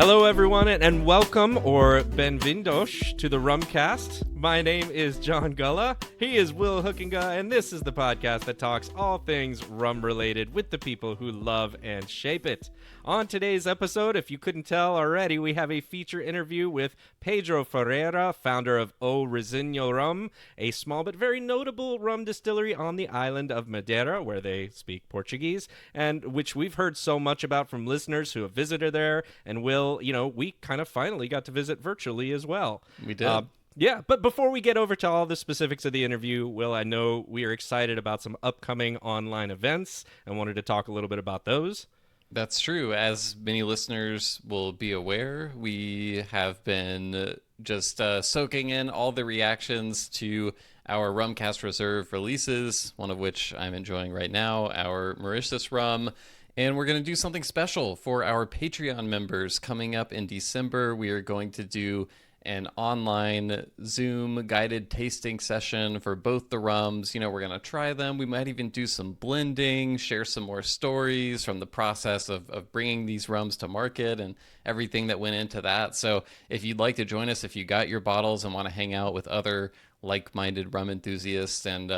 Hello, everyone, and welcome, or benvindos, to the Rumcast. My name is John Gulla. He is Will Hookinga, and this is the podcast that talks all things rum-related with the people who love and shape it. On today's episode, if you couldn't tell already, we have a feature interview with Pedro Ferreira, founder of O Reizinho Rum, a small but very notable rum distillery on the island of Madeira, where they speak Portuguese, and which we've heard so much about from listeners who have visited there, and we kind of finally got to visit virtually as well. We did. Yeah, but before we get over to all the specifics of the interview, Will, I know we are excited about some upcoming online events and wanted to talk a little bit about those. That's true. As many listeners will be aware, we have been just soaking in all the reactions to our Rumcast Reserve releases, one of which I'm enjoying right now, our Mauritius rum. And we're going to do something special for our Patreon members coming up in December. We are going to do an online Zoom guided tasting session for both the rums. We're going to try them. We might even do some blending, share some more stories from the process of bringing these rums to market and everything that went into that. So if you'd like to join us, if you got your bottles and want to hang out with other like-minded rum enthusiasts and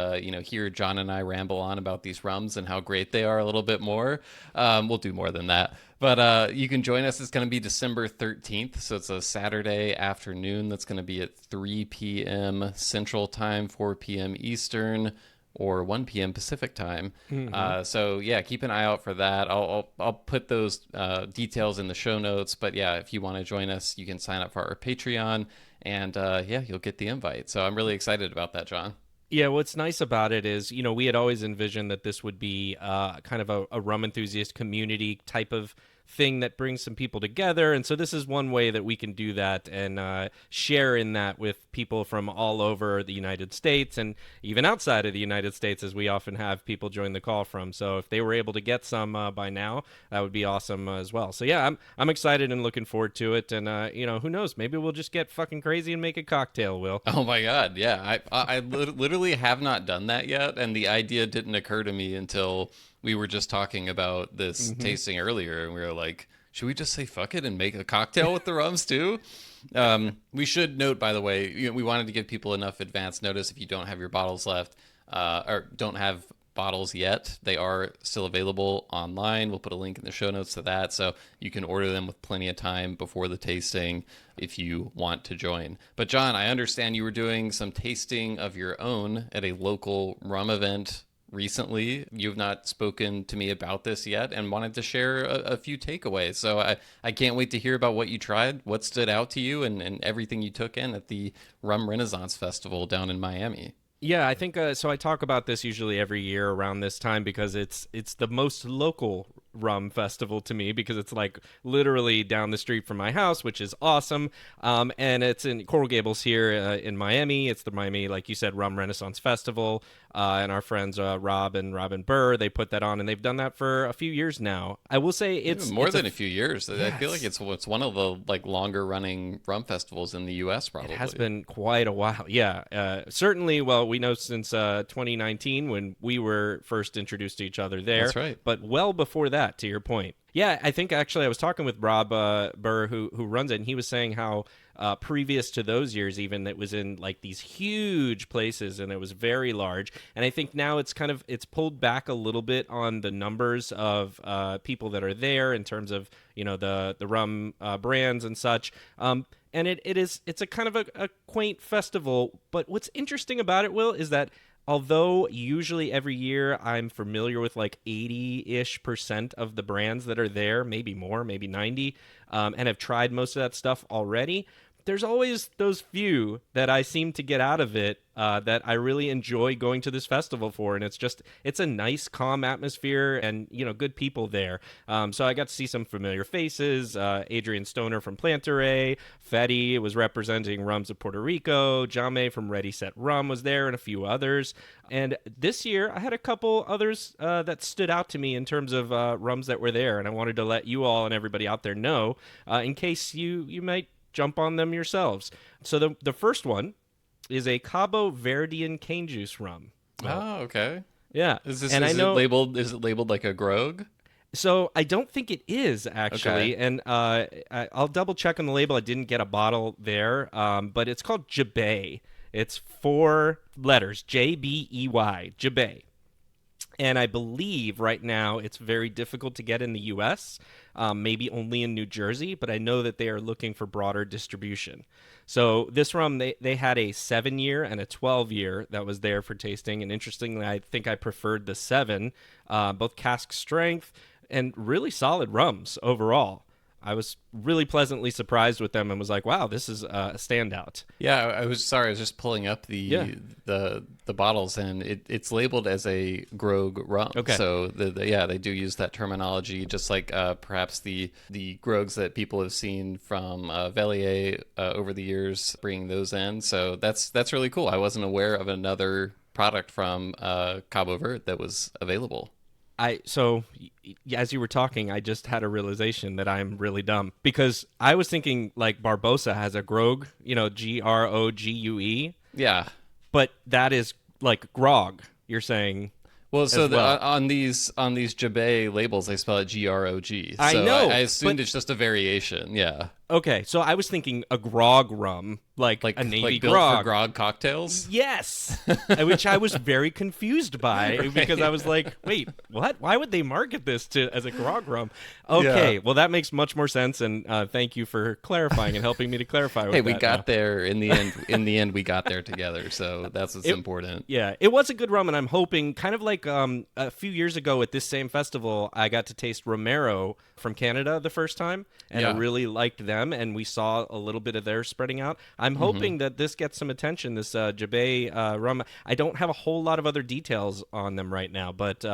hear John and I ramble on about these rums and how great they are a little bit more, we'll do more than that, but you can join us. It's going to be December 13th, so it's a Saturday afternoon. That's going to be at 3 p.m. Central Time, 4 p.m. Eastern, or 1 p.m. Pacific Time. So yeah, keep an eye out for that. I'll put those details in the show notes, but yeah, if you want to join us, you can sign up for our Patreon. And you'll get the invite. So I'm really excited about that, John. Yeah, what's nice about it is, we had always envisioned that this would be kind of a rum enthusiast community type of thing that brings some people together. And so this is one way that we can do that and share in that with people from all over the United States and even outside of the United States, as we often have people join the call from. So if they were able to get some by now, that would be awesome as well. So yeah, I'm excited and looking forward to it. And, who knows? Maybe we'll just get fucking crazy and make a cocktail, Will. Oh my God. Yeah. I literally have not done that yet. And the idea didn't occur to me until we were just talking about this tasting earlier, and we were like, should we just say fuck it and make a cocktail with the rums too? We should note, by the way, we wanted to give people enough advance notice if you don't have your bottles left or don't have bottles yet. They are still available online. We'll put a link in the show notes to that, so you can order them with plenty of time before the tasting if you want to join. But John, I understand you were doing some tasting of your own at a local rum event recently. You've not spoken to me about this yet and wanted to share a few takeaways. So I can't wait to hear about what you tried, what stood out to you, and everything you took in at the Rum Renaissance Festival down in Miami. Yeah, I think so. I talk about this usually every year around this time because it's the most local rum festival to me, because it's like literally down the street from my house, which is awesome. And it's in Coral Gables here in Miami. It's the Miami, like you said, Rum Renaissance Festival. And our friends Rob and Robin Burr, they put that on, and they've done that for a few years now. I will say it's more than a few years. Yes. I feel like it's one of the longer running rum festivals in the U.S. Probably. It has been quite a while. Yeah, certainly. Well, we know since 2019 when we were first introduced to each other there. That's right. But well before that, to your point. Yeah, I think actually I was talking with Rob Burr, who runs it, and he was saying how previous to those years even, it was in like these huge places and it was very large. And I think now it's pulled back a little bit on the numbers of people that are there in terms of, the rum brands and such. And it's a kind of a quaint festival. But what's interesting about it, Will, is that although usually every year I'm familiar with like 80-ish% of the brands that are there, maybe more, maybe 90, and have tried most of that stuff already, there's always those few that I seem to get out of it that I really enjoy going to this festival for. And it's a nice, calm atmosphere and, good people there. So I got to see some familiar faces. Adrian Stoner from Plantaray, Fetty was representing Rums of Puerto Rico, Jame from Ready Set Rum was there, and a few others. And this year I had a couple others that stood out to me in terms of rums that were there. And I wanted to let you all and everybody out there know in case you might jump on them yourselves. So the first one is a Cabo Verdean cane juice rum. Oh, okay. Yeah. Is it labeled like a grog? So I don't think it is actually, Okay. and I'll double check on the label. I didn't get a bottle there, but it's called Jabay. It's 4 letters, Jbey, Jabay. And I believe right now it's very difficult to get in the U.S., maybe only in New Jersey, but I know that they are looking for broader distribution. So this rum, they had a 7-year and a 12-year that was there for tasting. And interestingly, I think I preferred the 7, both cask strength and really solid rums overall. I was really pleasantly surprised with them and was like, wow, this is a standout. Yeah, I was sorry. I was just pulling up Yeah. the bottles, and it's labeled as a grog rum. Okay. So yeah, they do use that terminology, just like perhaps the grogs that people have seen from Velier over the years, bringing those in. So that's really cool. I wasn't aware of another product from Cabo Verde that was available. As you were talking, I just had a realization that I'm really dumb because I was thinking like Barbosa has a grog, Grogue, Yeah. but that is like grog. You're saying Well, as so well. on these Jabay labels, they spell it Grog. I So know, I assumed but it's just a variation. Yeah. okay, so I was thinking a grog rum, like a navy Like built for grog. grog cocktails. Yes, which I was very confused by because I was like, "Wait, what? Why would they market this to as a grog rum?" Okay, Yeah. well that makes much more sense, and thank you for clarifying and helping me to clarify. With Hey, we that got now. there in the end. In the end, we got there together. So that's what's It, important. yeah, it was a good rum, and I'm hoping, kind of like a few years ago at this same festival, I got to taste Romero from Canada the first time, and I Yeah. really liked them, and we saw a little bit of theirs spreading out. I'm hoping that this gets some attention, this Jabay rum. I don't have a whole lot of other details on them right now, but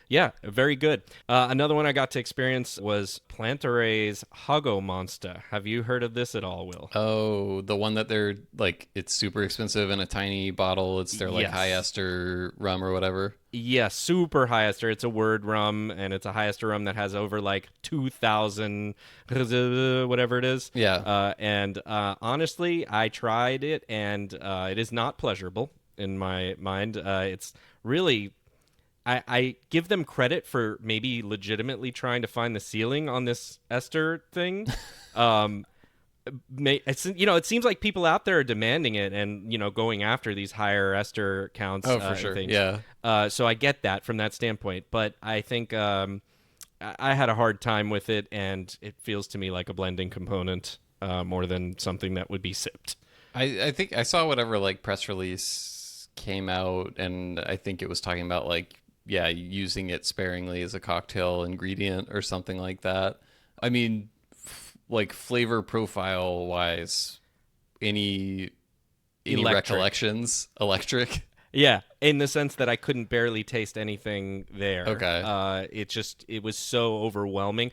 yeah, very good. Another one I got to experience was Plantare's Hago Monster. Have you heard of this at all, Will? Oh, the one that they're like, it's super expensive in a tiny bottle. It's their like high Yes. ester rum or whatever. Yeah, super high ester. It's a word rum, and it's a high ester rum that has over like 2,000, whatever it is. Yeah. And honestly, I tried it, and it is not pleasurable in my mind. It's really. I give them credit for maybe legitimately trying to find the ceiling on this ester thing. Um, it seems like people out there are demanding it and going after these higher ester counts Oh, for and sure. things. Yeah. So I get that from that standpoint, but I think I had a hard time with it, and it feels to me like a blending component more than something that would be sipped. I think I saw whatever like press release came out, and I think it was talking about like, yeah, using it sparingly as a cocktail ingredient or something like that. I mean, like flavor profile wise, any Electric. recollections? Electric. Yeah, in the sense that I couldn't barely taste anything there. Okay. It was so overwhelming.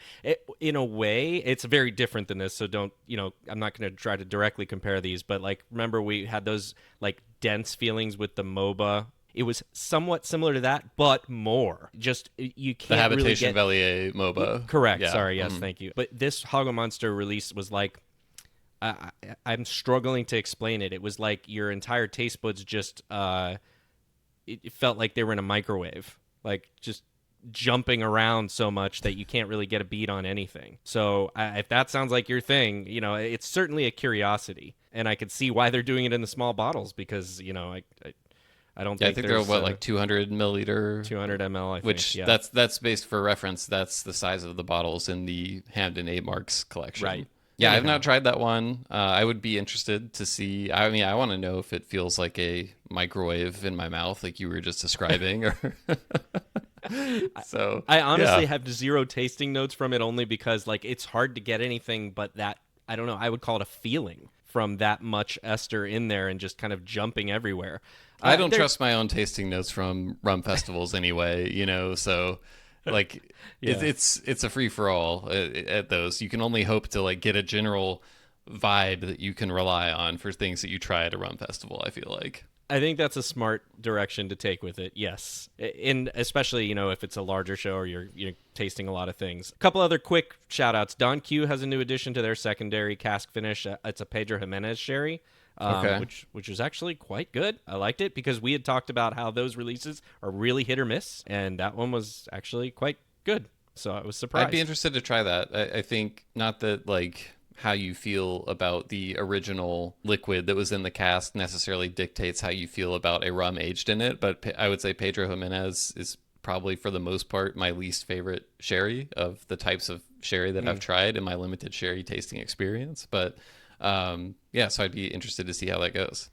In a way, it's very different than this. So don't, I'm not going to try to directly compare these, but like, remember we had those like dense feelings with the MOBA. It was somewhat similar to that, but more. Just you The can't really Habitation get Velier MOBA. correct. Yeah. Sorry, yes, thank you. But this Hoggo Monster release was like I'm struggling to explain it. It was like your entire taste buds just it felt like they were in a microwave, like just jumping around so much that you can't really get a beat on anything. So if that sounds like your thing, it's certainly a curiosity, and I could see why they're doing it in the small bottles because I don't Yeah, I think think they're there's what like 200 milliliter, 200 ml. I think, which yeah. that's based for reference. That's the size of the bottles in the Hamden 8 Marks collection. Right. Yeah, I've Anyhow. not tried that one. I would be interested to see. I mean, I want to know if it feels like a microwave in my mouth, like you were just describing. Or so I honestly yeah. have zero tasting notes from it only because like it's hard to get anything but that. I don't know. I would call it a feeling from that much ester in there and just kind of jumping everywhere. I don't There's- trust my own tasting notes from rum festivals anyway, so like Yeah. it's a free for all at those. You can only hope to like get a general vibe that you can rely on for things that you try at a rum festival, I feel like. I think that's a smart direction to take with it. Yes, and especially if it's a larger show or you're tasting a lot of things. A couple other quick shout outs. Don Q has a new addition to their secondary cask finish. It's a Pedro Jimenez sherry. Okay. Which is actually quite good. I liked it because we had talked about how those releases are really hit or miss, and that one was actually quite good. So I was surprised. I'd be interested to try that. I think not that like how you feel about the original liquid that was in the cask necessarily dictates how you feel about a rum aged in it, but I would say Pedro Jimenez is probably for the most part my least favorite sherry of the types of sherry that I've tried in my limited sherry tasting experience. But yeah, so I'd be interested to see how that goes.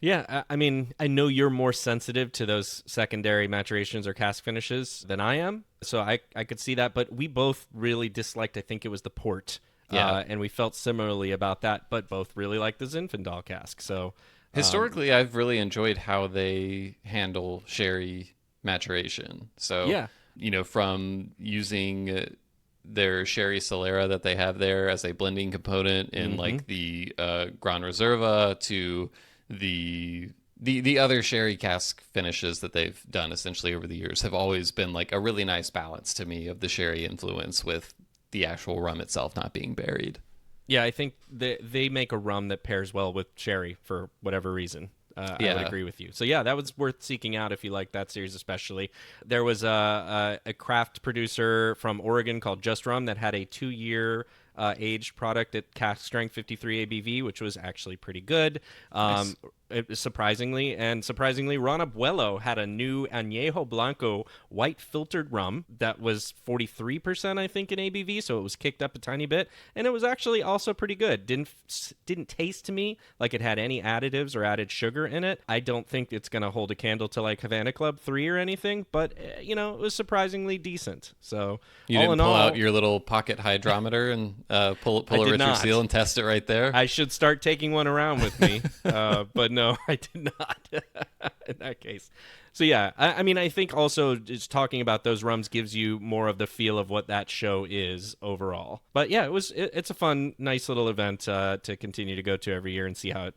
Yeah, I mean, I know you're more sensitive to those secondary maturations or cask finishes than I am, so I could see that. But we both really disliked, I think it was the port, Yeah. and we felt similarly about that, but both really liked the Zinfandel cask. So Historically, I've really enjoyed how they handle sherry maturation. So, yeah, from using their sherry solera that they have there as a blending component in like the Gran Reserva to the other sherry cask finishes that they've done essentially over the years have always been like a really nice balance to me of the sherry influence with the actual rum itself not being buried. yeah, I think they make a rum that pairs well with sherry for whatever reason. I would Yeah. agree with you. So yeah, that was worth seeking out if you like that series, especially. There was a craft producer from Oregon called Just Rum that had a 2-year aged product at cask strength 53 ABV, which was actually pretty good. Nice. Surprisingly, Ron Abuelo had a new Añejo Blanco white filtered rum that was 43%, I think, in ABV, so it was kicked up a tiny bit, and it was actually also pretty good. Didn't taste to me like it had any additives or added sugar in it. I don't think it's going to hold a candle to like Havana Club 3 or anything, but it was surprisingly decent. So You all didn't in pull all, out your little pocket hydrometer and pull I a did Richard not. Seal and test it right there? I should start taking one around with me, but no, I did not in that case. So yeah, I mean, I think also just talking about those rums gives you more of the feel of what that show is overall. But yeah, it's a fun, nice little event to continue to go to every year and see how it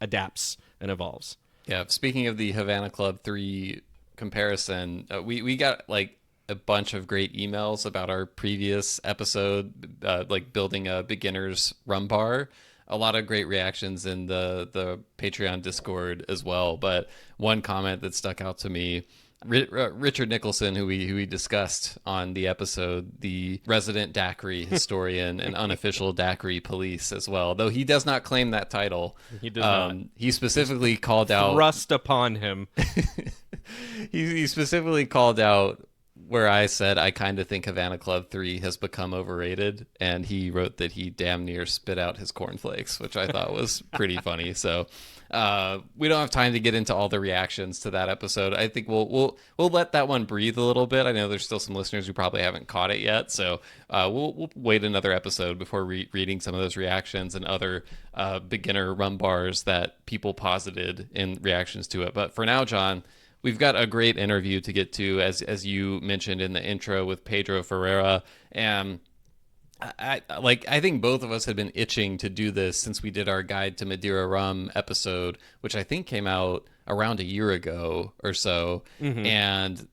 adapts and evolves. Yeah, speaking of the Havana Club 3 comparison, we got like a bunch of great emails about our previous episode, like building a beginner's rum bar. A lot of great reactions in the Patreon Discord as well. But one comment that stuck out to me, Richard Nicholson, who we discussed on the episode, the resident daiquiri historian and unofficial daiquiri police as well, though he does not claim that title. He does not. He specifically called out Thrust upon him. he specifically called out where I said I kind of think Havana Club 3 has become overrated, and he wrote that he damn near spit out his cornflakes, which I thought was pretty funny. So we don't have time to get into all the reactions to that episode. I think we'll let that one breathe a little bit. I know there's still some listeners who probably haven't caught it yet, so we'll wait another episode before reading some of those reactions and other beginner rum bars that people posited in reactions to it. But for now, John, we've got a great interview to get to, as you mentioned in the intro, with Pedro Ferreira. And I think both of us had been itching to do this since we did our Guide to Madeira Rum episode, which I think came out around a year ago or so. And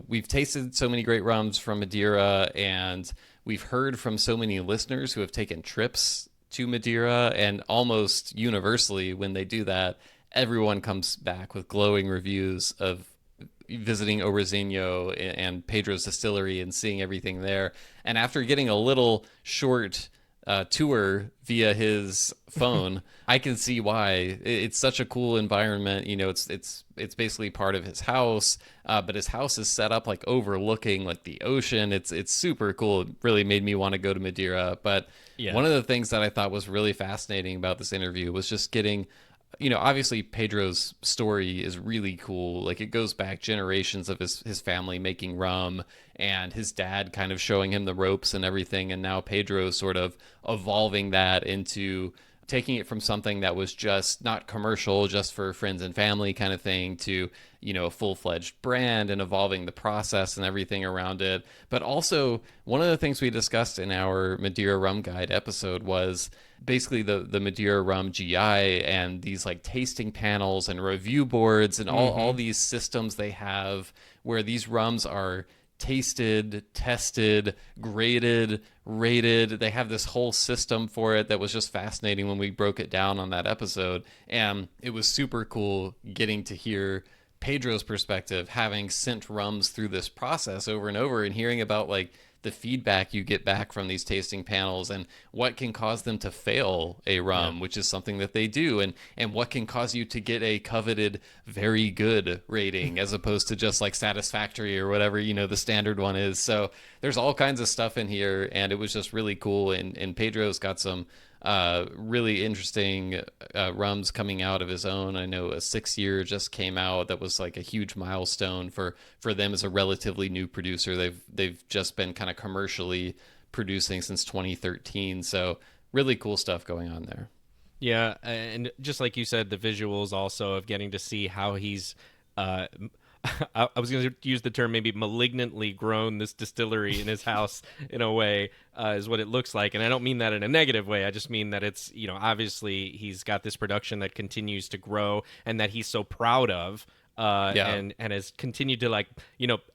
we've tasted so many great rums from Madeira, and we've heard from so many listeners who have taken trips to Madeira, and almost universally when they do that, everyone comes back with glowing reviews of visiting O Reizinho and Pedro's distillery and seeing everything there. And after getting a little short tour via his phone, I can see why. It's such a cool environment. It's basically part of his house, but his house is set up like overlooking like the ocean. It's super cool. It really made me want to go to Madeira. But one of the things that I thought was really fascinating about this interview was just getting, obviously Pedro's story is really cool. Like, it goes back generations of his family making rum, and his dad kind of showing him the ropes and everything. And now Pedro sort of evolving that into taking it from something that was just not commercial, just for friends and family kind of thing, to, a full-fledged brand, and evolving the process and everything around it. But also, one of the things we discussed in our Madeira Rum Guide episode was basically the Madeira Rum GI and these like tasting panels and review boards and all these systems they have where these rums are tasted, tested, graded, rated. They have this whole system for it that was just fascinating when we broke it down on that episode. And it was super cool getting to hear Pedro's perspective, having sent rums through this process over and over, and hearing about like the feedback you get back from these tasting panels and what can cause them to fail a rum, which is something that they do, and what can cause you to get a coveted very good rating as opposed to just like satisfactory or whatever, the standard one is. So there's all kinds of stuff in here, and it was just really cool. And Pedro's got some really interesting rums coming out of his own. I know a 6-year just came out that was like a huge milestone for them as a relatively new producer. They've just been kind of commercially producing since 2013. So really cool stuff going on there. Yeah, and just like you said, the visuals also of getting to see how he's I was going to use the term maybe malignantly grown this distillery in his house in a way is what it looks like. And I don't mean that in a negative way. I just mean that it's, obviously he's got this production that continues to grow and that he's so proud of. And has continued to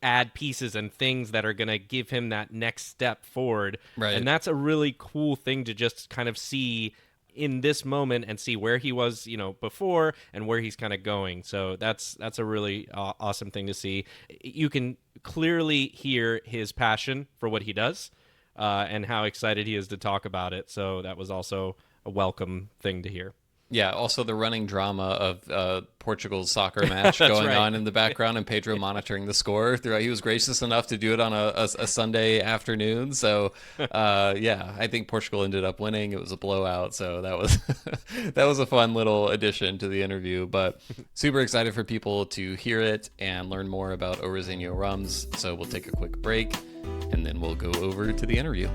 add pieces and things that are going to give him that next step forward. Right. And that's a really cool thing to just kind of see in this moment and see where he was, before and where he's kind of going. So that's a really awesome thing to see. You can clearly hear his passion for what he does and how excited he is to talk about it. So that was also a welcome thing to hear. Yeah, also the running drama of Portugal's soccer match going on in the background and Pedro monitoring the score throughout. He was gracious enough to do it on a Sunday afternoon. So, I think Portugal ended up winning. It was a blowout. So that was that was a fun little addition to the interview. But super excited for people to hear it and learn more about O Reizinho rums. So we'll take a quick break and then we'll go over to the interview.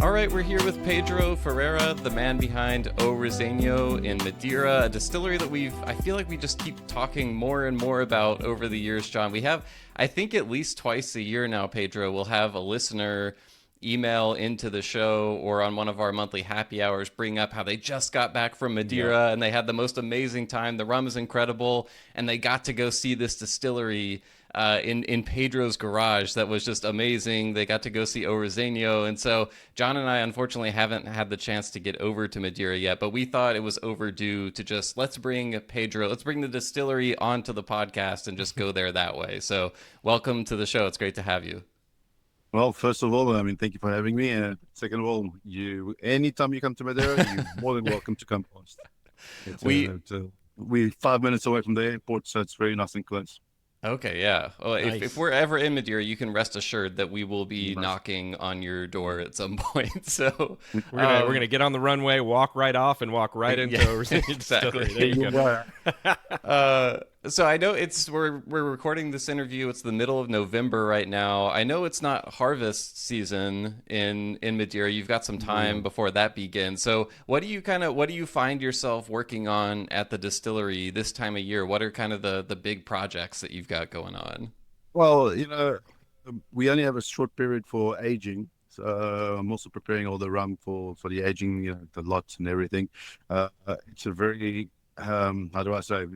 All right, we're here with Pedro Ferreira, the man behind O Reizinho in Madeira, a distillery that I feel like we just keep talking more and more about over the years, John. We have, I think at least twice a year now, Pedro, we'll have a listener email into the show or on one of our monthly happy hours bring up how they just got back from Madeira and they had the most amazing time. The rum is incredible, and they got to go see this distillery in Pedro's garage that was just amazing. They got to go see O Reizinho, and so John and I unfortunately haven't had the chance to get over to Madeira yet, but we thought it was overdue to just let's bring the distillery onto the podcast and just go there that way. So welcome to the show. It's great to have you. Well, first of all, thank you for having me. And second of all, anytime you come to Madeira, you're more than welcome to come past. We're 5 minutes away from the airport, so it's very nice and close. Okay, yeah. Well, nice. if we're ever in Madeira, you can rest assured that we will be knocking on your door at some point. So we're gonna get on the runway, walk right off, and walk right into O Reizinho exactly. There you go. So I know we're recording this interview. It's the middle of November right now. I know it's not harvest season in Madeira. You've got some time before that begins. So what do you find yourself working on at the distillery this time of year? What are kind of the big projects that you've got going on? Well, we only have a short period for aging. So I'm also preparing all the rum for the aging, the lots and everything. It's a very, how do I say,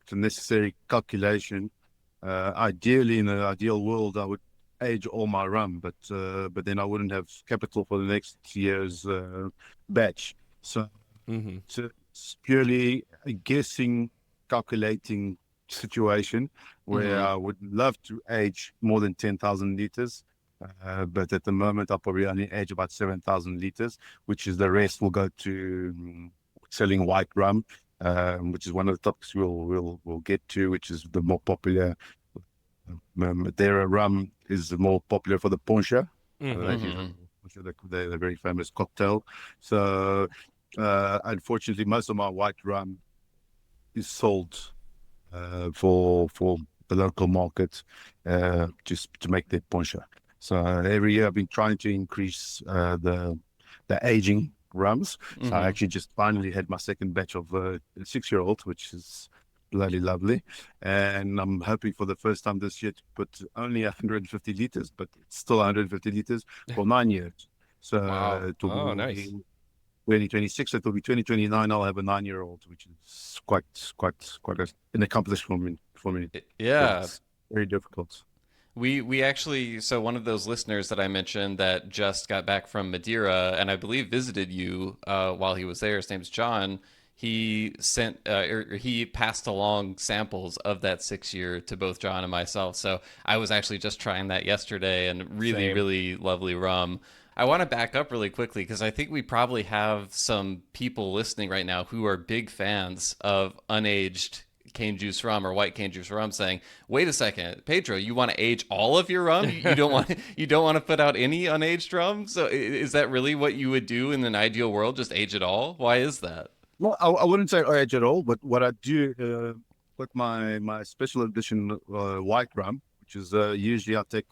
it's a necessary calculation. Ideally, in an ideal world, I would age all my rum, but then I wouldn't have capital for the next year's batch. So it's purely a guessing, calculating situation where I would love to age more than 10,000 liters. But at the moment, I'll probably only age about 7,000 liters, which is the rest will go to selling white rum. Which is one of the topics we'll get to, which is the more popular. Madeira rum is more popular for the poncha. The very famous cocktail. So unfortunately, most of my white rum is sold for the local market just to make their poncha. So every year I've been trying to increase the aging rums. So I actually just finally had my second batch of 6-year-old, which is bloody lovely. And I'm hoping for the first time this year to put only 150 liters, but it's still 150 liters for 9 years. So nice. 2026, it will be 2029. I'll have a 9-year-old, which is quite an accomplishment for me. Yeah, it's very difficult. We actually, so one of those listeners that I mentioned that just got back from Madeira and I believe visited you while he was there, his name's John. he sent or he passed along samples of that 6 year to both John and myself. So I was actually just trying that yesterday, and really, Same. really lovely rum. I want to back up really quickly because I think we probably have some people listening right now who are big fans of unaged cane juice rum or white cane juice rum, saying, "Wait a second, Pedro, you want to age all of your rum? You don't want you don't want to put out any unaged rum? So is that really what you would do in an ideal world? Just age it all? Why is that?" Well, I wouldn't say age at all, but what I do with my special edition white rum, which is usually I take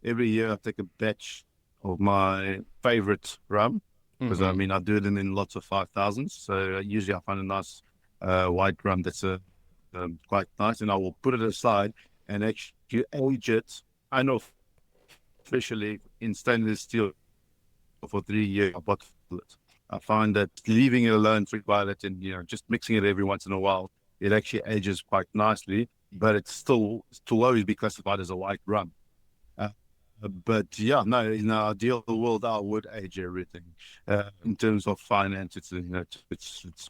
every year I take a batch of my favorite rum because I Mm-hmm. mean I do it in lots of 5,000s. So usually I find a nice white rum that's quite nice, and I will put it aside and actually age it. I know officially in stainless steel for 3 years. I bottle it. I find that leaving it alone for it and just mixing it every once in a while, it actually ages quite nicely, but it's still always be classified as a white rum. Uh, but yeah, no, in an ideal world, I would age everything. In terms of finance, it's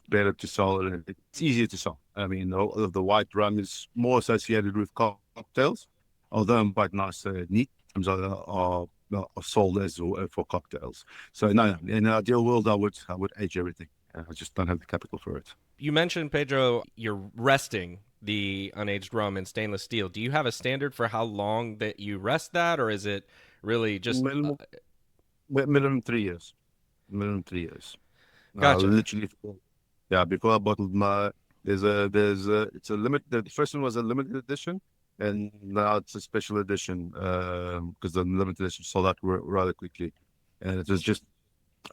better to sell it. It's easier to sell. I mean, the white rum is more associated with cocktails, although I'm quite nice neat rums are sold as for cocktails. So no, in an ideal world, I would age everything. I just don't have the capital for it. You mentioned, Pedro, you're resting the unaged rum in stainless steel. Do you have a standard for how long that you rest that, or is it really just Minimum, minimum 3 years. Minimum 3 years. gotcha? Literally, yeah. Before I bottled it's a limit. The first one was a limited edition, and now it's a special edition because the limited edition sold out rather quickly, and it was just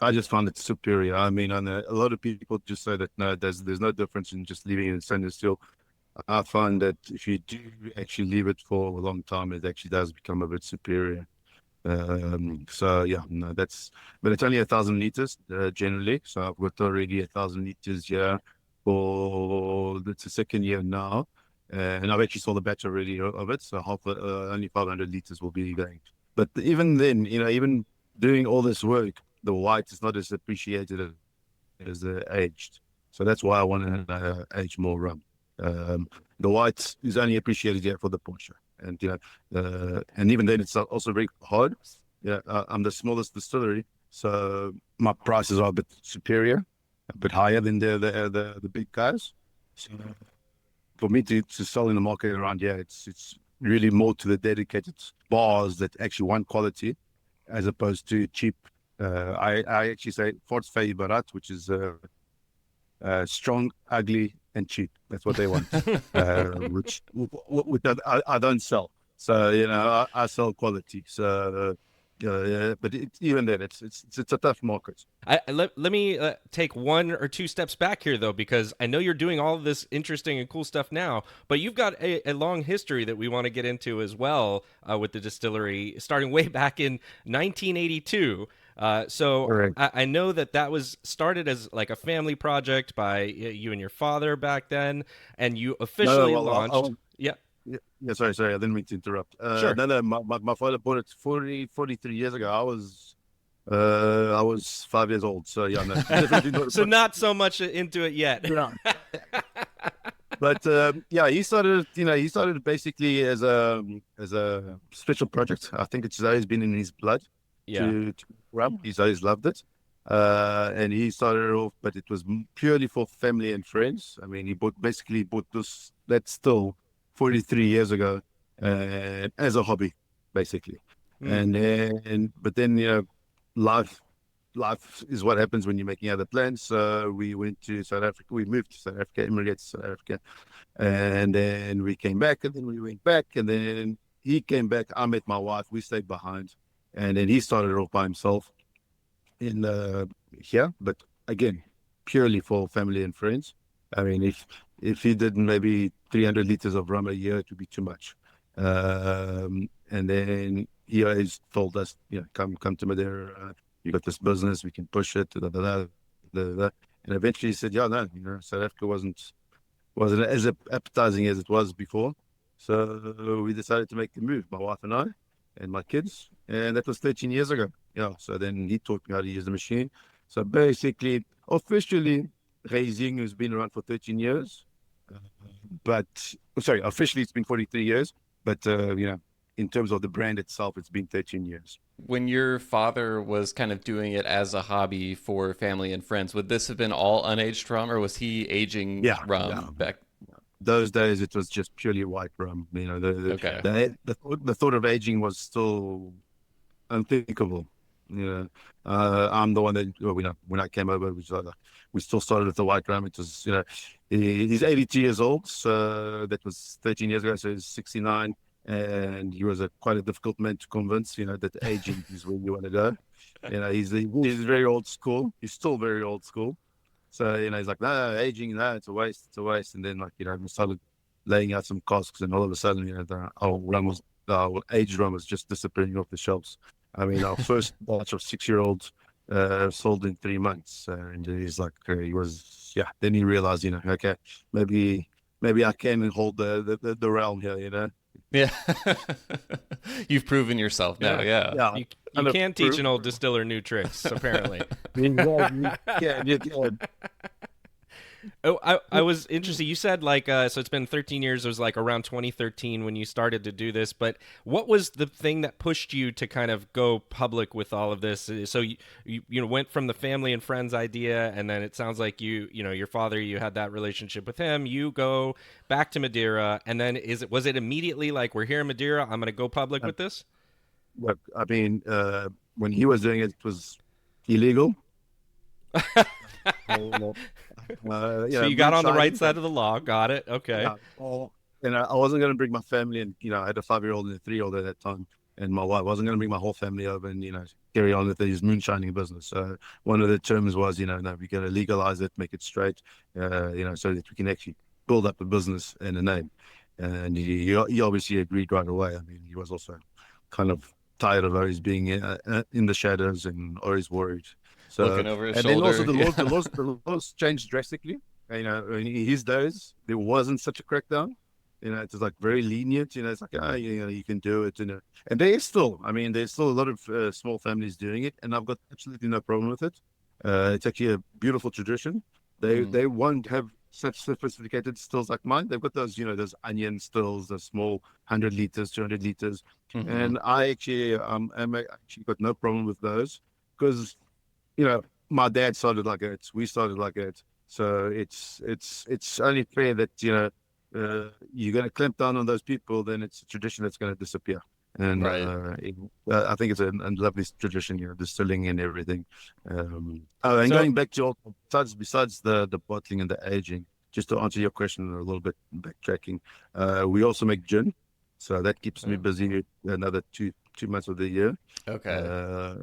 I just found it superior. I mean, I know a lot of people just say that no, there's no difference in just leaving it in stainless steel. I find that if you do actually leave it for a long time, it actually does become a bit superior. So yeah, no, but it's only 1,000 liters generally. So I've got already 1,000 liters here for it's the second year now, and I've actually sold a batch already of it. So only 500 liters will be going. But even then, even doing all this work, the white is not as appreciated as the aged. So that's why I want to age more rum. The white is only appreciated here for the portion, and and even then, it's also very hard. Yeah, I'm the smallest distillery, so my prices are a bit superior, a bit higher than the big guys. So for me to sell in the market around here, it's really more to the dedicated bars that actually want quality, as opposed to cheap. I actually say Fort Barat, which is strong, ugly, and cheap. That's what they want, which I don't sell. So I sell quality. So yeah, but even then, it's a tough market. Let me take one or two steps back here, though, because I know you're doing all of this interesting and cool stuff now, but you've got a long history that we want to get into as well with the distillery, starting way back in 1982. So Correct. I know that was started as like a family project by you and your father back then, and you No, no, officially well, launched. Yeah, yeah, sorry, I didn't mean to interrupt. sure. No, my father bought it 43 years ago. I was 5 years old, so yeah, no, definitely not. So not so much into it yet. Yeah. But yeah, he started basically as a special project. I think it's always been in his blood Yeah. to rum. He's always loved it, and he started off, but it was purely for family and friends. I mean, he basically bought this that still 43 years ago as a hobby, basically, Mm. but then life life is what happens when you're making other plans. So we went to South Africa. We moved to South Africa, immigrated to South Africa, and then we came back, and then we went back, and then he came back. I met my wife. We stayed behind, and then he started off by himself in here, but again, purely for family and friends. I mean, if he did maybe 300 liters of rum a year, it would be too much. And then he always told us, come to Madeira. You got this business, we can push it. Da, da, da, da, da. And eventually he said, yeah, no, South Africa wasn't as appetizing as it was before. So we decided to make the move, my wife and I, and my kids, and that was 13 years ago. Yeah. So then he taught me how to use the machine. So basically, officially, Reizinho, who's been around for 13 years. Uh, but sorry, officially it's been 43 years. But in terms of the brand itself, it's been 13 years. When your father was kind of doing it as a hobby for family and friends, would this have been all unaged rum, or was he aging Yeah, yeah. rum back? Those days it was just purely white rum. Okay. The thought of aging was still unthinkable. I'm the one that when I came over, we still started with the white rum. It was he's 82 years old, so that was 13 years ago. So he's 69, and he was quite a difficult man to convince. That aging is where you want to go. He's very old school. He's still very old school. So he's like, no, aging, no, it's a waste, it's a waste. And then we started laying out some casks, and all of a sudden, our aged rum was just disappearing off the shelves. I mean, our first batch of 6-year-olds sold in 3 months, and he's like, he was, yeah. Then he realized, okay, maybe I can hold the realm here. Yeah. You've proven yourself now. Yeah. Yeah, You can't teach an old distiller new tricks, apparently. Yeah, you can. Oh, I was interested. You said so it's been 13 years. It was like around 2013 when you started to do this. But what was the thing that pushed you to kind of go public with all of this? So you went from the family and friends idea, and then it sounds like your father, you had that relationship with him. You go back to Madeira, and then was it immediately like, we're here in Madeira, I'm going to go public with this? Look, I mean, when he was doing it, it was illegal. So you got on the right side of the law. Got it. Okay. Yeah. And I wasn't going to bring my family, and I had a 5-year-old and a 3-year-old at that time, and my wife. I wasn't going to bring my whole family over and carry on with his moonshining business. So one of the terms was, no, we got to legalize it, make it straight, so that we can actually build up a business and a name. And he obviously agreed right away. I mean, he was also kind of tired of always being in the shadows and always worried. So, looking over his and shoulder. then also Yeah. the laws changed drastically. In his days, there wasn't such a crackdown. It was like very lenient. It's like, you can do it. And there is still, I mean, there's still a lot of small families doing it, and I've got absolutely no problem with it. It's actually a beautiful tradition. They won't have such sophisticated stills like mine. They've got those, those onion stills, the small 100 liters, 200 liters, and I actually am actually got no problem with those because my dad started like it. We started like it. So it's only fair that you're going to clamp down on those people. Then it's a tradition that's going to disappear. And Right. I think it's a lovely tradition, distilling and everything. And going back to besides the bottling and the aging, just to answer your question a little bit, backtracking, we also make gin, so that keeps me busy another two months of the year. Okay.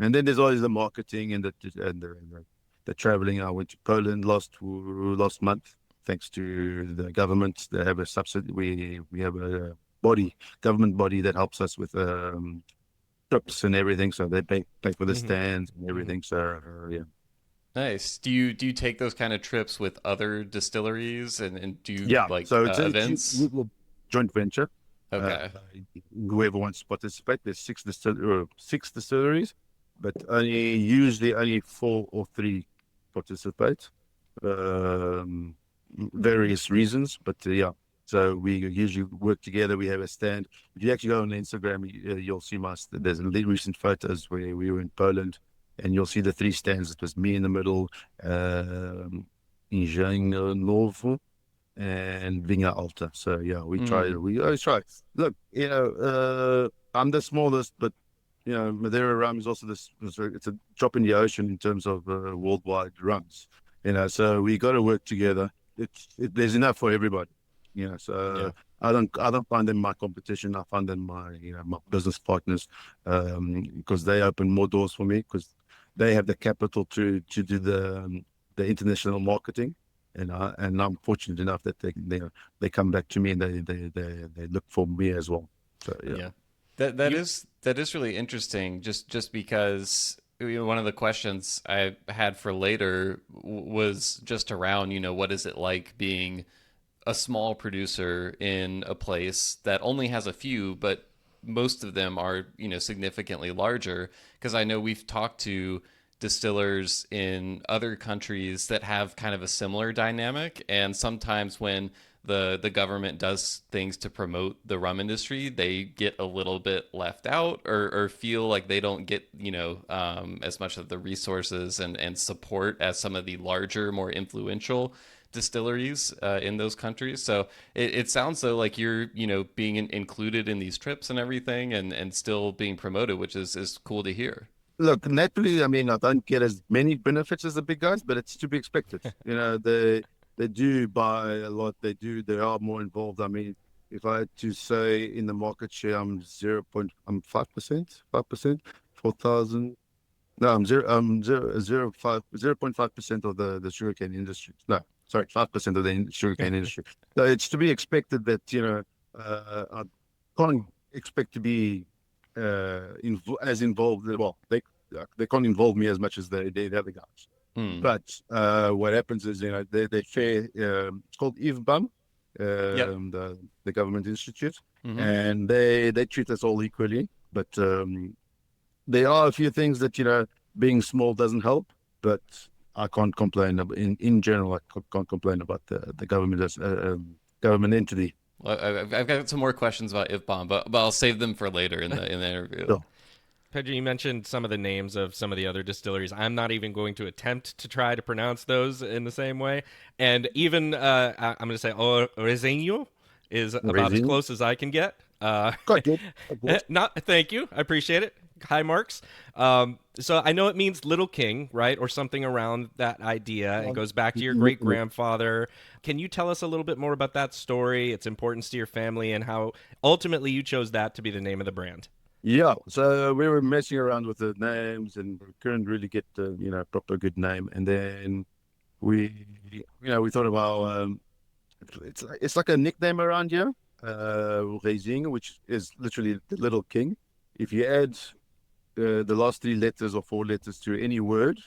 And then there's always the marketing and the traveling. I went to Poland last month, thanks to the government. They have a subsidy. We have a government body that helps us with trips and everything. So they pay for the stands and everything. So yeah. Nice. Do you take those kind of trips with other distilleries and do So it's events? a joint venture. Okay. Whoever wants to participate, there's six distilleries, but usually only 4 or 3 participate. Various reasons, but yeah. So we usually work together. We have a stand. If you actually go on Instagram, you'll see there's recent photos where we were in Poland, and you'll see the 3 stands. It was me in the middle, Engenho Novo, and Vinha Alta. So yeah, we always try. Look, I'm the smallest, but Madeira Rum is also it's a drop in the ocean in terms of worldwide rums. So we got to work together. There's enough for everybody. So I don't find them my competition. I find them my business partners, because they open more doors for me because they have the capital to do the international marketing. And I'm fortunate enough that they come back to me and they look for me as well. So yeah. That is really interesting. Just because one of the questions I had for later was just around what is it like being a small producer in a place that only has a few, but most of them are significantly larger. Because I know we've talked to distillers in other countries that have kind of a similar dynamic. And sometimes when the government does things to promote the rum industry, they get a little bit left out, or feel like they don't get, as much of the resources and support as some of the larger, more influential distilleries in those countries. So it sounds though like you're, being included in these trips and everything, and still being promoted, which is cool to hear. Look, naturally, I mean, I don't get as many benefits as the big guys, but it's to be expected. They do buy a lot. They are more involved. I mean, if I had to say in the market share, I'm 5%, 5%, 4,000. No, I'm 0.5% of the sugarcane industry. No, sorry, 5% of the sugarcane industry. So it's to be expected that, I can't expect to be as involved. Well, they can't involve me as much as the other guys. But what happens is, they share. It's called IVBAM, Yep. the government institute, Mm-hmm. and they treat us all equally. But there are a few things that, being small doesn't help. But I can't complain. In general, I can't complain about the government as government entity. Well, I've got some more questions about IFBOM, but I'll save them for later in the interview. So, Pedro, you mentioned some of the names of some of the other distilleries. I'm not even going to attempt to try to pronounce those in the same way. And even I'm going to say O Reizinho is about as Reizinho? close as I can get. quite good. Quite good. Not, thank you. I appreciate it. High marks. So I know it means Little King, right? Or something around that idea. It goes back to your great grandfather. Can you tell us a little bit more about that story, its importance to your family, and how ultimately you chose that to be the name of the brand? Yeah, so we were messing around with the names and we couldn't really get the, proper good name. And then we thought about, it's like a nickname around here, Reizinho, which is literally the little king. If you add the last three letters or four letters to any word,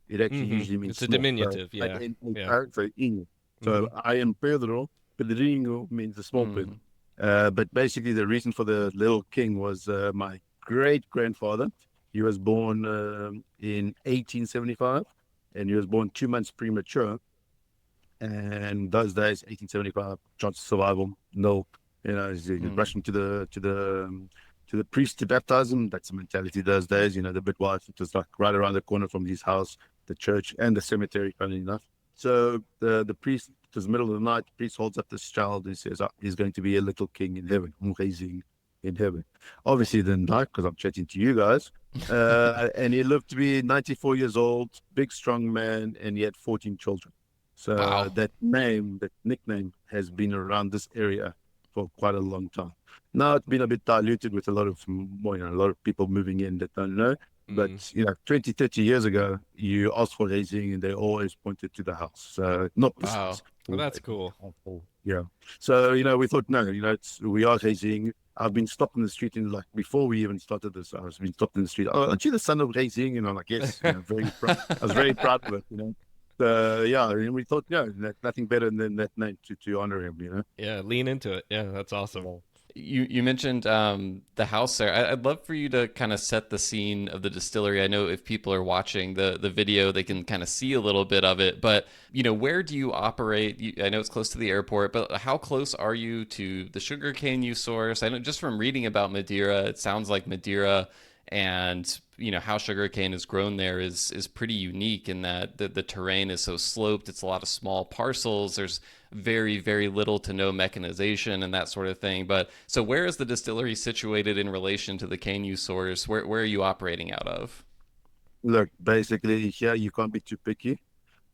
it actually usually means It's a small. diminutive, Like yeah. Yeah. So Inho. So I am Pedro. Pedrinho means the small Pedro. But basically, the reason for the little king was my great grandfather. He was born in 1875, and he was born 2 months premature. And those days, 1875, chance of survival, no. He's rushing to the priest to baptize him. That's the mentality those days. The midwife, it was like right around the corner from his house, the church and the cemetery, funny enough. So the priest, it was the middle of the night, the priest holds up this child and says, he's going to be a little king in heaven, O Reizinho in heaven. Obviously, he didn't die because I'm chatting to you guys. And he lived to be 94 years old, big, strong man, and he had 14 children. So Wow. that nickname has been around this area for quite a long time. Now it's been a bit diluted with a lot of people moving in that don't know. But 20, 30 years ago, you asked for Reizinho and they always pointed to the house. So not the Wow. house. Well, that's cool. Yeah. So we thought we are Reizinho. I've been stopped in the street before we even started this. I was been stopped in the street. Oh, aren't you the son of Reizinho? And I'm like, yes. Very proud. I was very proud of it. And we thought, nothing better than that name to honor him. Yeah, lean into it. Yeah, that's awesome. You mentioned the house there. I'd love for you to kind of set the scene of the distillery. I know if people are watching the video, they can kind of see a little bit of it. But, where do you operate? I know it's close to the airport, but how close are you to the sugarcane you source? I know just from reading about Madeira, it sounds like Madeira and how sugarcane is grown there is pretty unique in that the terrain is so sloped. It's a lot of small parcels. There's very, very little to no mechanization and that sort of thing. But so where is the distillery situated in relation to the cane you source? Where are you operating out of? Look, basically, here you can't be too picky.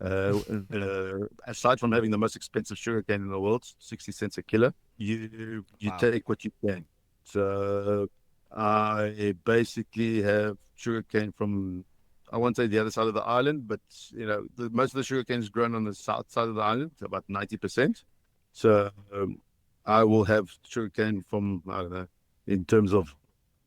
Aside from having the most expensive sugarcane in the world, 60 cents a kilo, you Wow. take what you can. So I basically have sugarcane from, I won't say the other side of the island, but most of the sugarcane is grown on the south side of the island, about 90%. So I will have sugarcane from, I don't know, in terms of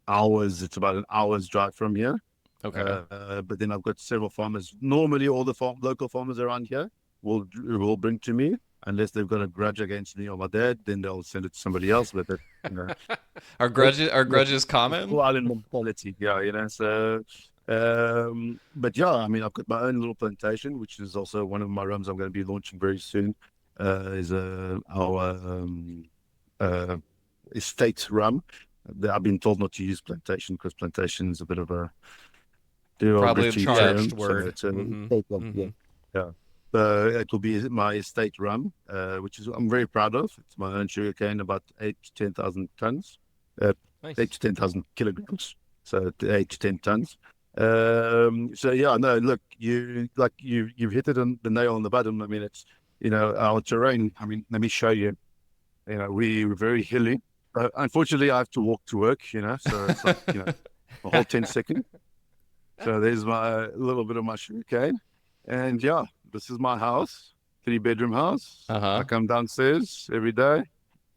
hours, it's about an hour's drive from here. Okay. But then I've got several farmers. Normally, all the local farmers around here will bring to me, unless they've got a grudge against me or my dad. Then they'll send it to somebody else. But Are grudges common? full island mentality, yeah. So But yeah, I mean, I've got my own little plantation, which is also one of my rums I'm going to be launching very soon. Is our uh, estate rum. I've been told not to use plantation because plantation is a bit of a Probably, derogatory yeah. term. Charged So word. it's a Mm-hmm. estate rum. Yeah, Mm-hmm. yeah. It will be my estate rum, which is I'm very proud of. It's my own sugarcane, about 8 to 10,000 tons, uh, eight Nice. to 10,000 kilograms. So 8 to 10 tons. So yeah, no, look, you've hit it on the nail on the bottom. I mean, it's our terrain. I mean, let me show you. We're very hilly. Unfortunately, I have to walk to work. So it's like a whole 10 seconds. So there's my little bit of my sugarcane. And yeah, this is my house, 3-bedroom house. I Uh-huh. come downstairs every day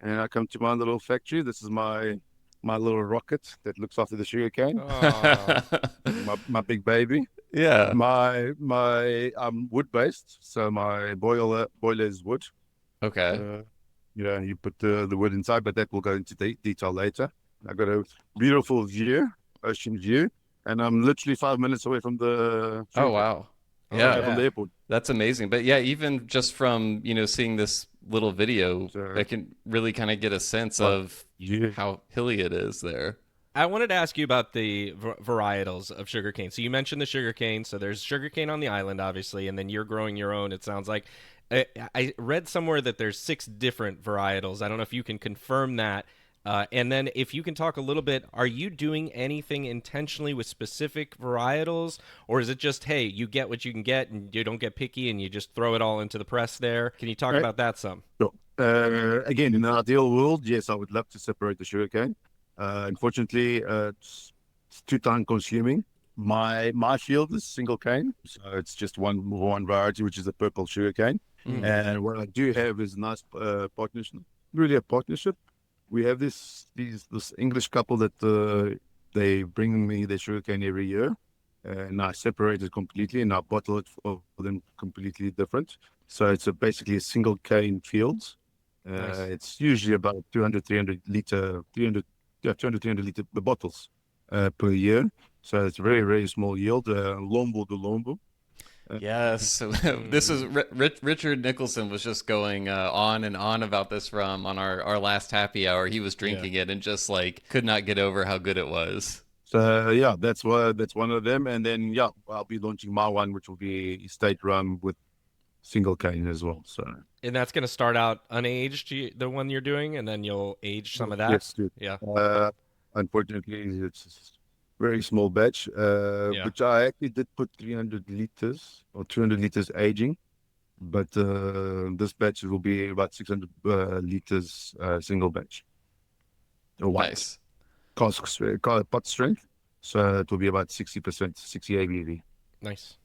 and I come to my little factory. This is my little rocket that looks after the sugarcane, Oh, my big baby. Yeah. My wood based, so my boiler is wood. Okay. Uh, you put the wood inside, but that will go into detail later. I got a beautiful view, ocean view, and I'm literally 5 minutes away from the Oh, sugarcane. wow. oh Yeah. From the yeah. airport. That's amazing. But yeah, even just from, seeing this little video, I So, can really kind of get a sense uh, of yeah. how hilly it is there. I wanted to ask you about the varietals of sugarcane. So you mentioned the sugarcane. So there's sugarcane on the island, obviously, and then you're growing your own. It sounds like I read somewhere that there's 6 different varietals. I don't know if you can confirm that. And then if you can talk a little bit, are you doing anything intentionally with specific varietals, or is it just hey, you get what you can get and you don't get picky and you just throw it all into the press there? Can you talk Right. about that some? So, again, in an ideal world, yes, I would love to separate the sugarcane. Unfortunately, it's too time consuming. My field is single cane, so it's just one variety, which is a purple sugarcane. Mm. Mm-hmm. And what I do have is a nice partnership, really a partnership. We have this English couple that they bring me their sugarcane every year, and I separate it completely and I bottle it for them completely different. So it's basically a single cane field. Nice. It's usually about 200, 300 liter, 300, yeah, 200, 300 liter bottles per year. So it's very, very small yield. Lombo de Lombo. Uh, Yes. So this is Mm. Richard Nicholson was just going on and on about this rum on our last happy hour. He was Yeah. drinking it and just like could not get over how good it was. So yeah, that's one of them. And then yeah, I'll be launching my one, which will be estate rum with single cane as well. So And that's going to start out unaged, the one you're doing, and then you'll age some of that. yes, good. Yeah. Unfortunately, it's a very small batch, Yeah. which I actually did put 300 liters or 200 liters aging, but this batch will be about 600 liters single batch, a white Nice. pot strength. So it will be about 60%, 60 ABV. Nice.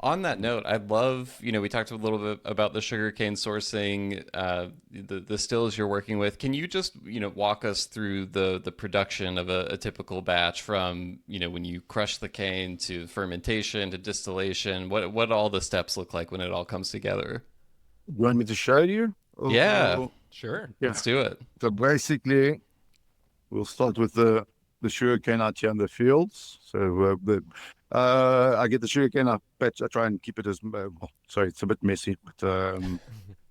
On that note, I'd love, we talked a little bit about the sugarcane sourcing, the stills you're working with. Can you just, walk us through the production of a typical batch from, when you crush the cane to fermentation to distillation? What all the steps look like when it all comes together? You want me to show you? Yeah, Sure. Yeah. let's do it. So basically, we'll start with the sugarcane out here in the fields. So I get the sugarcane. I try and keep it as sorry, it's a bit messy, but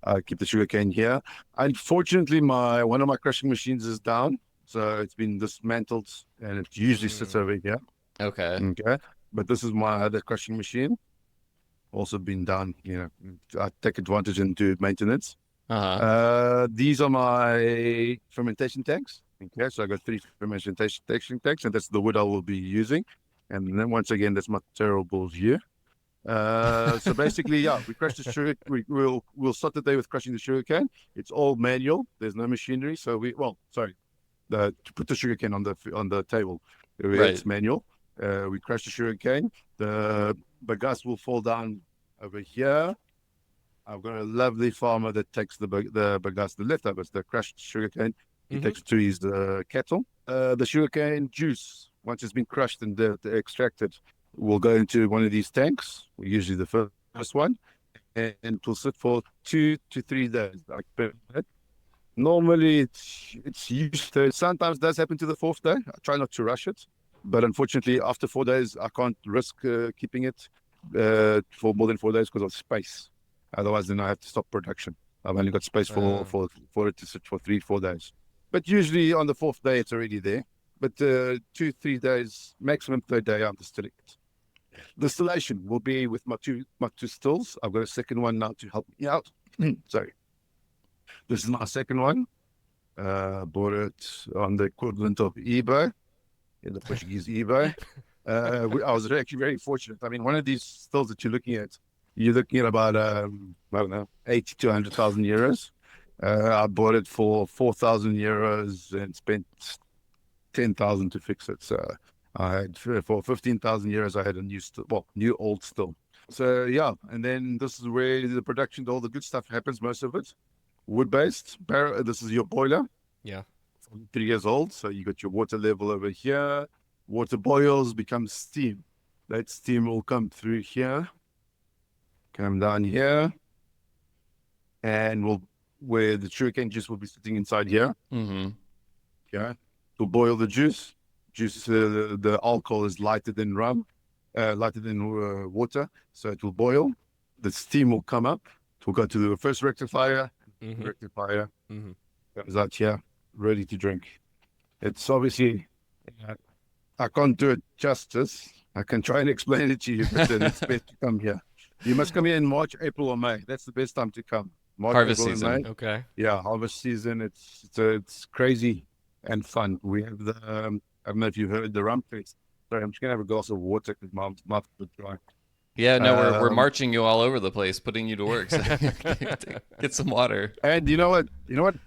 I keep the sugarcane here. Unfortunately, one of my crushing machines is down, so it's been dismantled, and it usually sits Mm. over here. Okay. Okay, but this is my other crushing machine, also been down. I take advantage and do maintenance. Uh-huh. These are my fermentation tanks. Okay, so I got 3 fermentation tanks, and that's the wood I will be using. And then once again, that's my terrible view. So basically, yeah, we crush the sugar. We'll start the day with crushing the sugar cane. It's all manual. There's no machinery. So to put the sugar cane on the table, Right. it's manual. We crush the sugar cane. The bagasse will fall down over here. I've got a lovely farmer that takes the bagasse, the leftovers, the crushed sugarcane. He Mhm. takes it to his kettle. The sugarcane juice, once it's been crushed and extracted, will go into one of these tanks. Usually the first one, and it will sit for 2 to 3 days. Like that. Normally, it's used to. Sometimes does happen to the fourth day. I try not to rush it. But unfortunately, after 4 days, I can't risk keeping it for more than 4 days because of space. Otherwise, then I have to stop production. I've only got space for it to sit for 3-4 days. But usually on the fourth day, it's already there. But 2-3 days, maximum third day, I'm distilling it. Distillation will be with my two stills. I've got a second one now to help me out. Sorry. This is my second one. Bought it on the equivalent of eBay, in the Portuguese eBay. I was actually very fortunate. I mean, one of these stills that you're looking at about, I don't know, 80 to 100,000 euros. I bought it for 4,000 euros and spent 10,000 to fix it. So I had, for 15,000 euros, I had a new old still. So yeah, and then this is where the production, all the good stuff happens, most of it. Wood-based, this is your boiler. Yeah. 3 years old, so you got your water level over here. Water boils, becomes steam. That steam will come through here, come down here, and where the sugarcane juice will be sitting inside here. Mm-hmm. Yeah, to boil the juice. The alcohol is lighter than rum, lighter than water, so it will boil. The steam will come up. It will go to the first rectifier. Mm-hmm. Rectifier Mm-hmm. comes out here, ready to drink. It's obviously, I can't do it justice. I can try and explain it to you, but then it's best to come here. You must come here in March, April, or May. That's the best time to come. March, Harvest April, season. and May. Okay. Yeah, harvest season. It's crazy and fun. We have the I don't know if you heard the Rumcast. Sorry, I'm just gonna have a glass of water because my mouth is a bit dry. Yeah, no, we're marching you all over the place, putting you to work. So get some water. And you know what?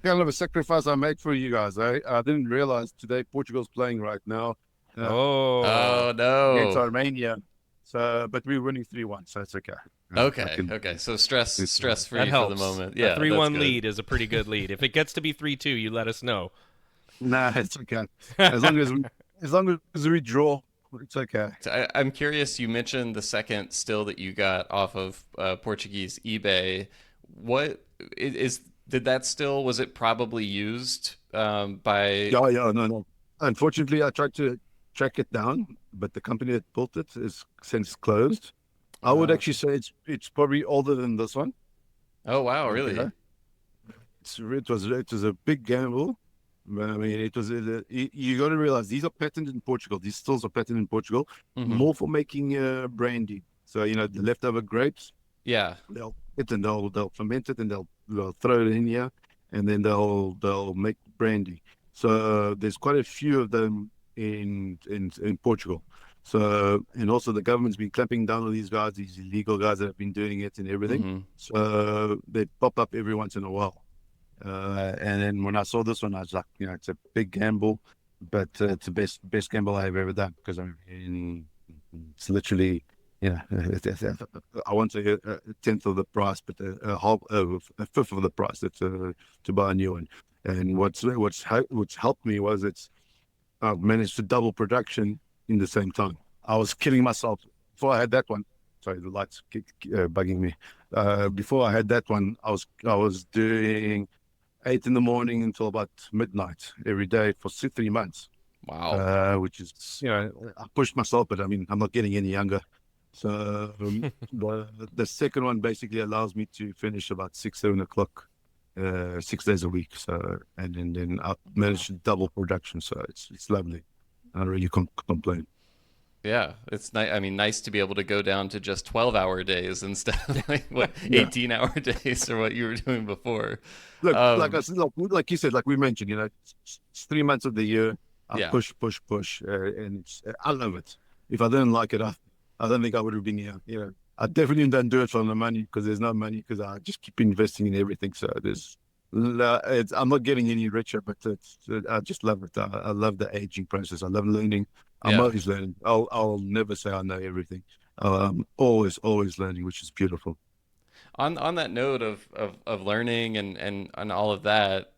Kind of a sacrifice I made for you guys. I didn't realize today Portugal's playing right now. Oh Against no. Armenia. So, but we're winning 3-1, so it's okay. Okay. So stress free That for helps. the moment. A Yeah, 3-1 that's lead is a pretty good lead. If it gets to be 3-2, you let us know. Nah, it's okay. As long as we draw, it's okay. I'm curious. You mentioned the second still that you got off of Portuguese eBay. What is did that still? Was it probably used by? Yeah, no. Unfortunately, I tried to track it down, but the company that built it is since closed. I would actually say it's probably older than this one. Oh wow, really? Okay. It was a big gamble. I mean, it was you got to realize these are patented in Portugal. These stills are patented in Portugal, more for making brandy. So the leftover grapes. Yeah. They'll ferment it and they'll throw it in here, and then they'll make brandy. So there's quite a few of them in Portugal. So, and also the government's been clamping down on these guys, these illegal guys that have been doing it and everything. So they pop up every once in a while. And then when I saw this one, I was like, it's a big gamble, but it's the best gamble I've ever done, because it's literally, I won't say a tenth of the price, but a fifth of the price to buy a new one. And what's helped me was I've managed to double production in the same time. I was killing myself before I had that one. Sorry, the lights bugging me. Before I had that one, I was doing 8 in the morning until about midnight every day for 3 months. Wow. Which is, I pushed myself, but I mean, I'm not getting any younger. So the second one basically allows me to finish about 7 o'clock, 6 days a week. So, and then I managed to double production. So it's lovely. I don't really complain. Yeah, it's nice. I mean, nice to be able to go down to just 12-hour days instead of 18-hour days or what you were doing before. Look, like you said, like we mentioned, it's 3 months of the year. I push, and I love it. If I didn't like it, I don't think I would have been here. I definitely don't do it for the money, because there's no money, because I just keep investing in everything. So I'm not getting any richer, but I just love it. I love the aging process. I love learning. I'm always learning. I'll never say I know everything. Always learning, which is beautiful. On that note of learning and all of that,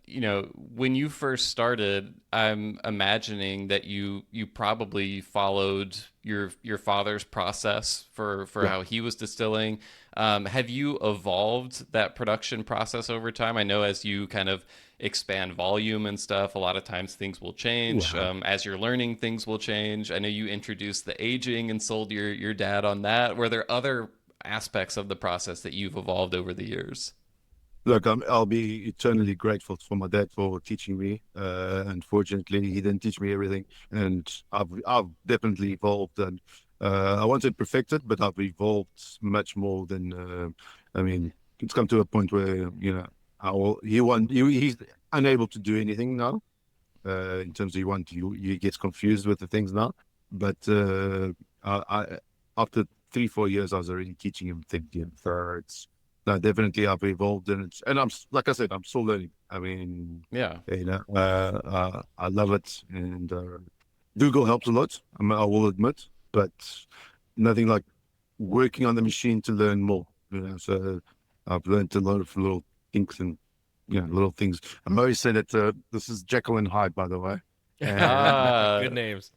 when you first started, I'm imagining that you probably followed your father's process for Yeah. how he was distilling. Have you evolved that production process over time? I know as you kind of expand volume and stuff, a lot of times things will change. Wow. As you're learning, things will change. I know you introduced the aging and sold your dad on that. Were there other aspects of the process that you've evolved over the years? Look, I'll be eternally grateful for my dad for teaching me. Unfortunately, he didn't teach me everything, and I've definitely evolved. And I won't say perfected, but I've evolved much more than. I mean, it's come to a point where he's unable to do anything now. In terms of he gets confused with the things now. But I after 3-4 years, I was already teaching him thinking. So it's no, definitely I've evolved, and like I said, I'm still learning. I mean, Yeah. I love it, and Google helps a lot. I will admit, but nothing like working on the machine to learn more. So I've learned a lot of little kinks and little things. I'm always saying that this is Jekyll and Hyde, by the way, and Ah, Good names.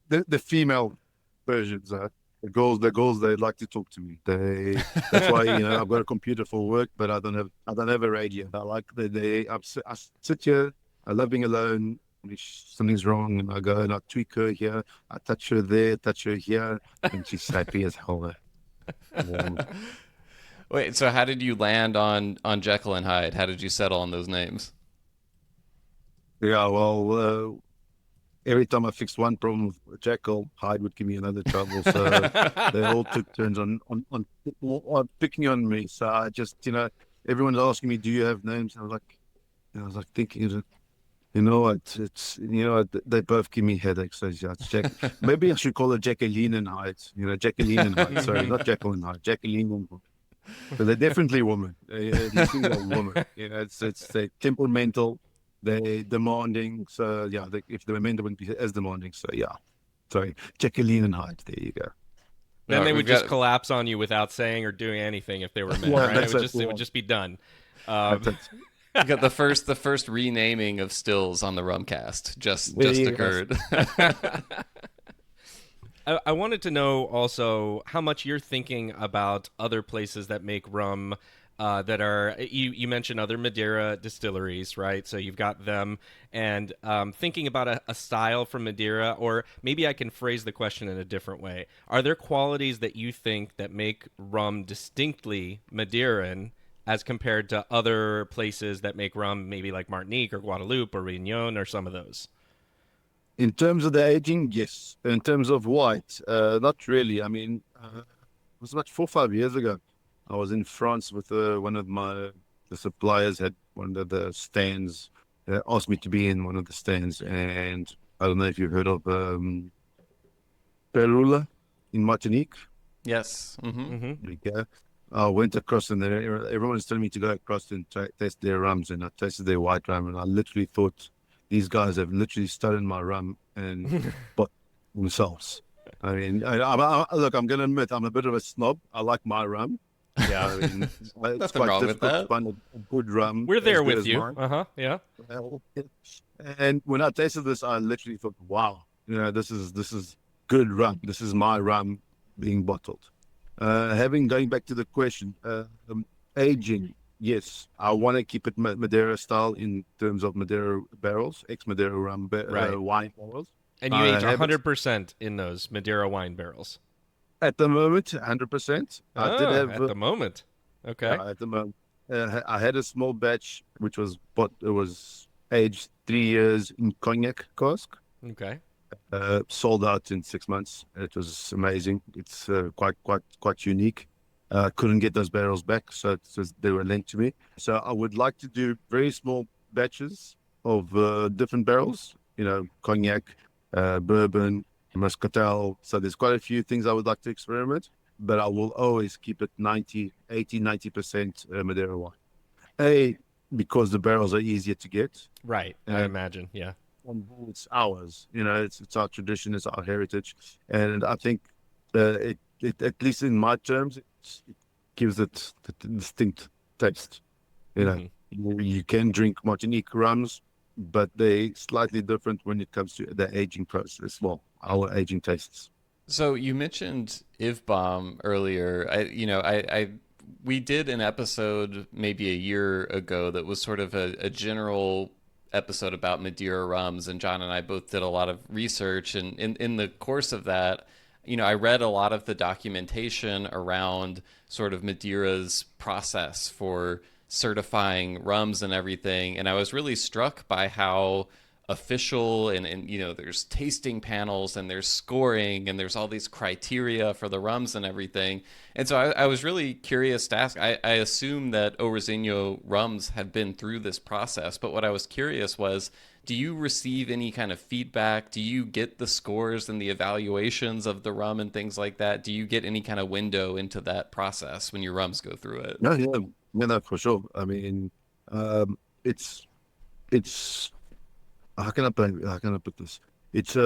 the female versions are the girls they like to talk to me. That's why I've got a computer for work, but I don't have a radio. I like I sit here. I love being alone. If something's wrong, and I go and I tweak her here. I touch her there, touch her here, and she's happy as hell. Um, wait. So how did you land on Jekyll and Hyde? How did you settle on those names? yeah, well, every time I fixed one problem with Jekyll, Hyde would give me another trouble. So they all took turns on picking on me. So I just, everyone's asking me, "Do you have names?" I was like thinking, they both give me headaches. So yeah, it's Jack. Maybe I should call it Jacqueline and Hyde. Jacqueline and Hyde. Sorry, not Jekyll and Hyde. Jacqueline and Hyde. But they're definitely women. These things are women. It's they're temperamental. They're demanding. So yeah, if the men wouldn't be as demanding. So yeah, sorry, Jacqueline and Hyde. There you go. Then No, they we've would just got collapse on you without saying or doing anything if they were men, Yeah, right? that's It would just be done. That's it. we got the first renaming of stills on the Rumcast just There just you go. occurred. I wanted to know also how much you're thinking about other places that make rum that are you mentioned other Madeira distilleries, right? So you've got them, and thinking about a style from Madeira, or maybe I can phrase the question in a different way. Are there qualities that you think that make rum distinctly Madeiran as compared to other places that make rum, maybe like Martinique or Guadeloupe or Réunion or some of those? In terms of the aging, yes. In terms of white, not really. I mean, it was about 4 or 5 years ago. I was in France with one of the suppliers had one of the stands. Asked me to be in one of the stands, and I don't know if you've heard of Perula in Martinique. Yes. Mm-hmm. There you go. I went across and everyone was telling me to go across and taste their rums, and I tasted their white rum, and I literally thought these guys have literally stolen my rum and bought themselves. I mean, look, I'm going to admit I'm a bit of a snob. I like my rum. Yeah, I mean, it's Nothing quite wrong with difficult to that. find a good rum we're as there good with as you. mine. Yeah. Well, and when I tasted this, I literally thought, wow, this is good rum. This is my rum being bottled. Going back to the question, aging, yes, I want to keep it Madeira style in terms of Madeira barrels, ex-Madeira rum Right. wine barrels. And you age Have it 100% in those Madeira wine barrels. at the moment, 100%. I did Oh, have at the moment. Okay. at the moment. I had a small batch which was it was aged 3 years in cognac cask. Okay. Sold out in 6 months. It was amazing. It's quite unique. Couldn't get those barrels back, so they were lent to me. So I would like to do very small batches of different barrels. Cognac, bourbon, muscatel. So there's quite a few things I would like to experiment, but I will always keep it 90% Madeira wine. Because the barrels are easier to get, Right. I and imagine. Yeah. on board, it's ours. It's our tradition, it's our heritage, and I think it at least in my terms, it gives it the distinct taste. You know, Mm-hmm. you can drink Martinique rums, but they slightly different when it comes to the aging process. Well, our aging tastes. So you mentioned IVBOM earlier. We did an episode maybe a year ago that was sort of a general episode about Madeira rums, and John and I both did a lot of research. And in the course of that, I read a lot of the documentation around sort of Madeira's process for certifying rums and everything, and I was really struck by how official and there's tasting panels and there's scoring and there's all these criteria for the rums and everything. And so I was really curious to ask. I assume that O Reizinho rums have been through this process, but what I was curious was, do you receive any kind of feedback? Do you get the scores and the evaluations of the rum and things like that? Do you get any kind of window into that process when your rums go through it? No, yeah, yeah, no, for sure. I mean, it's it's how can I put this? It's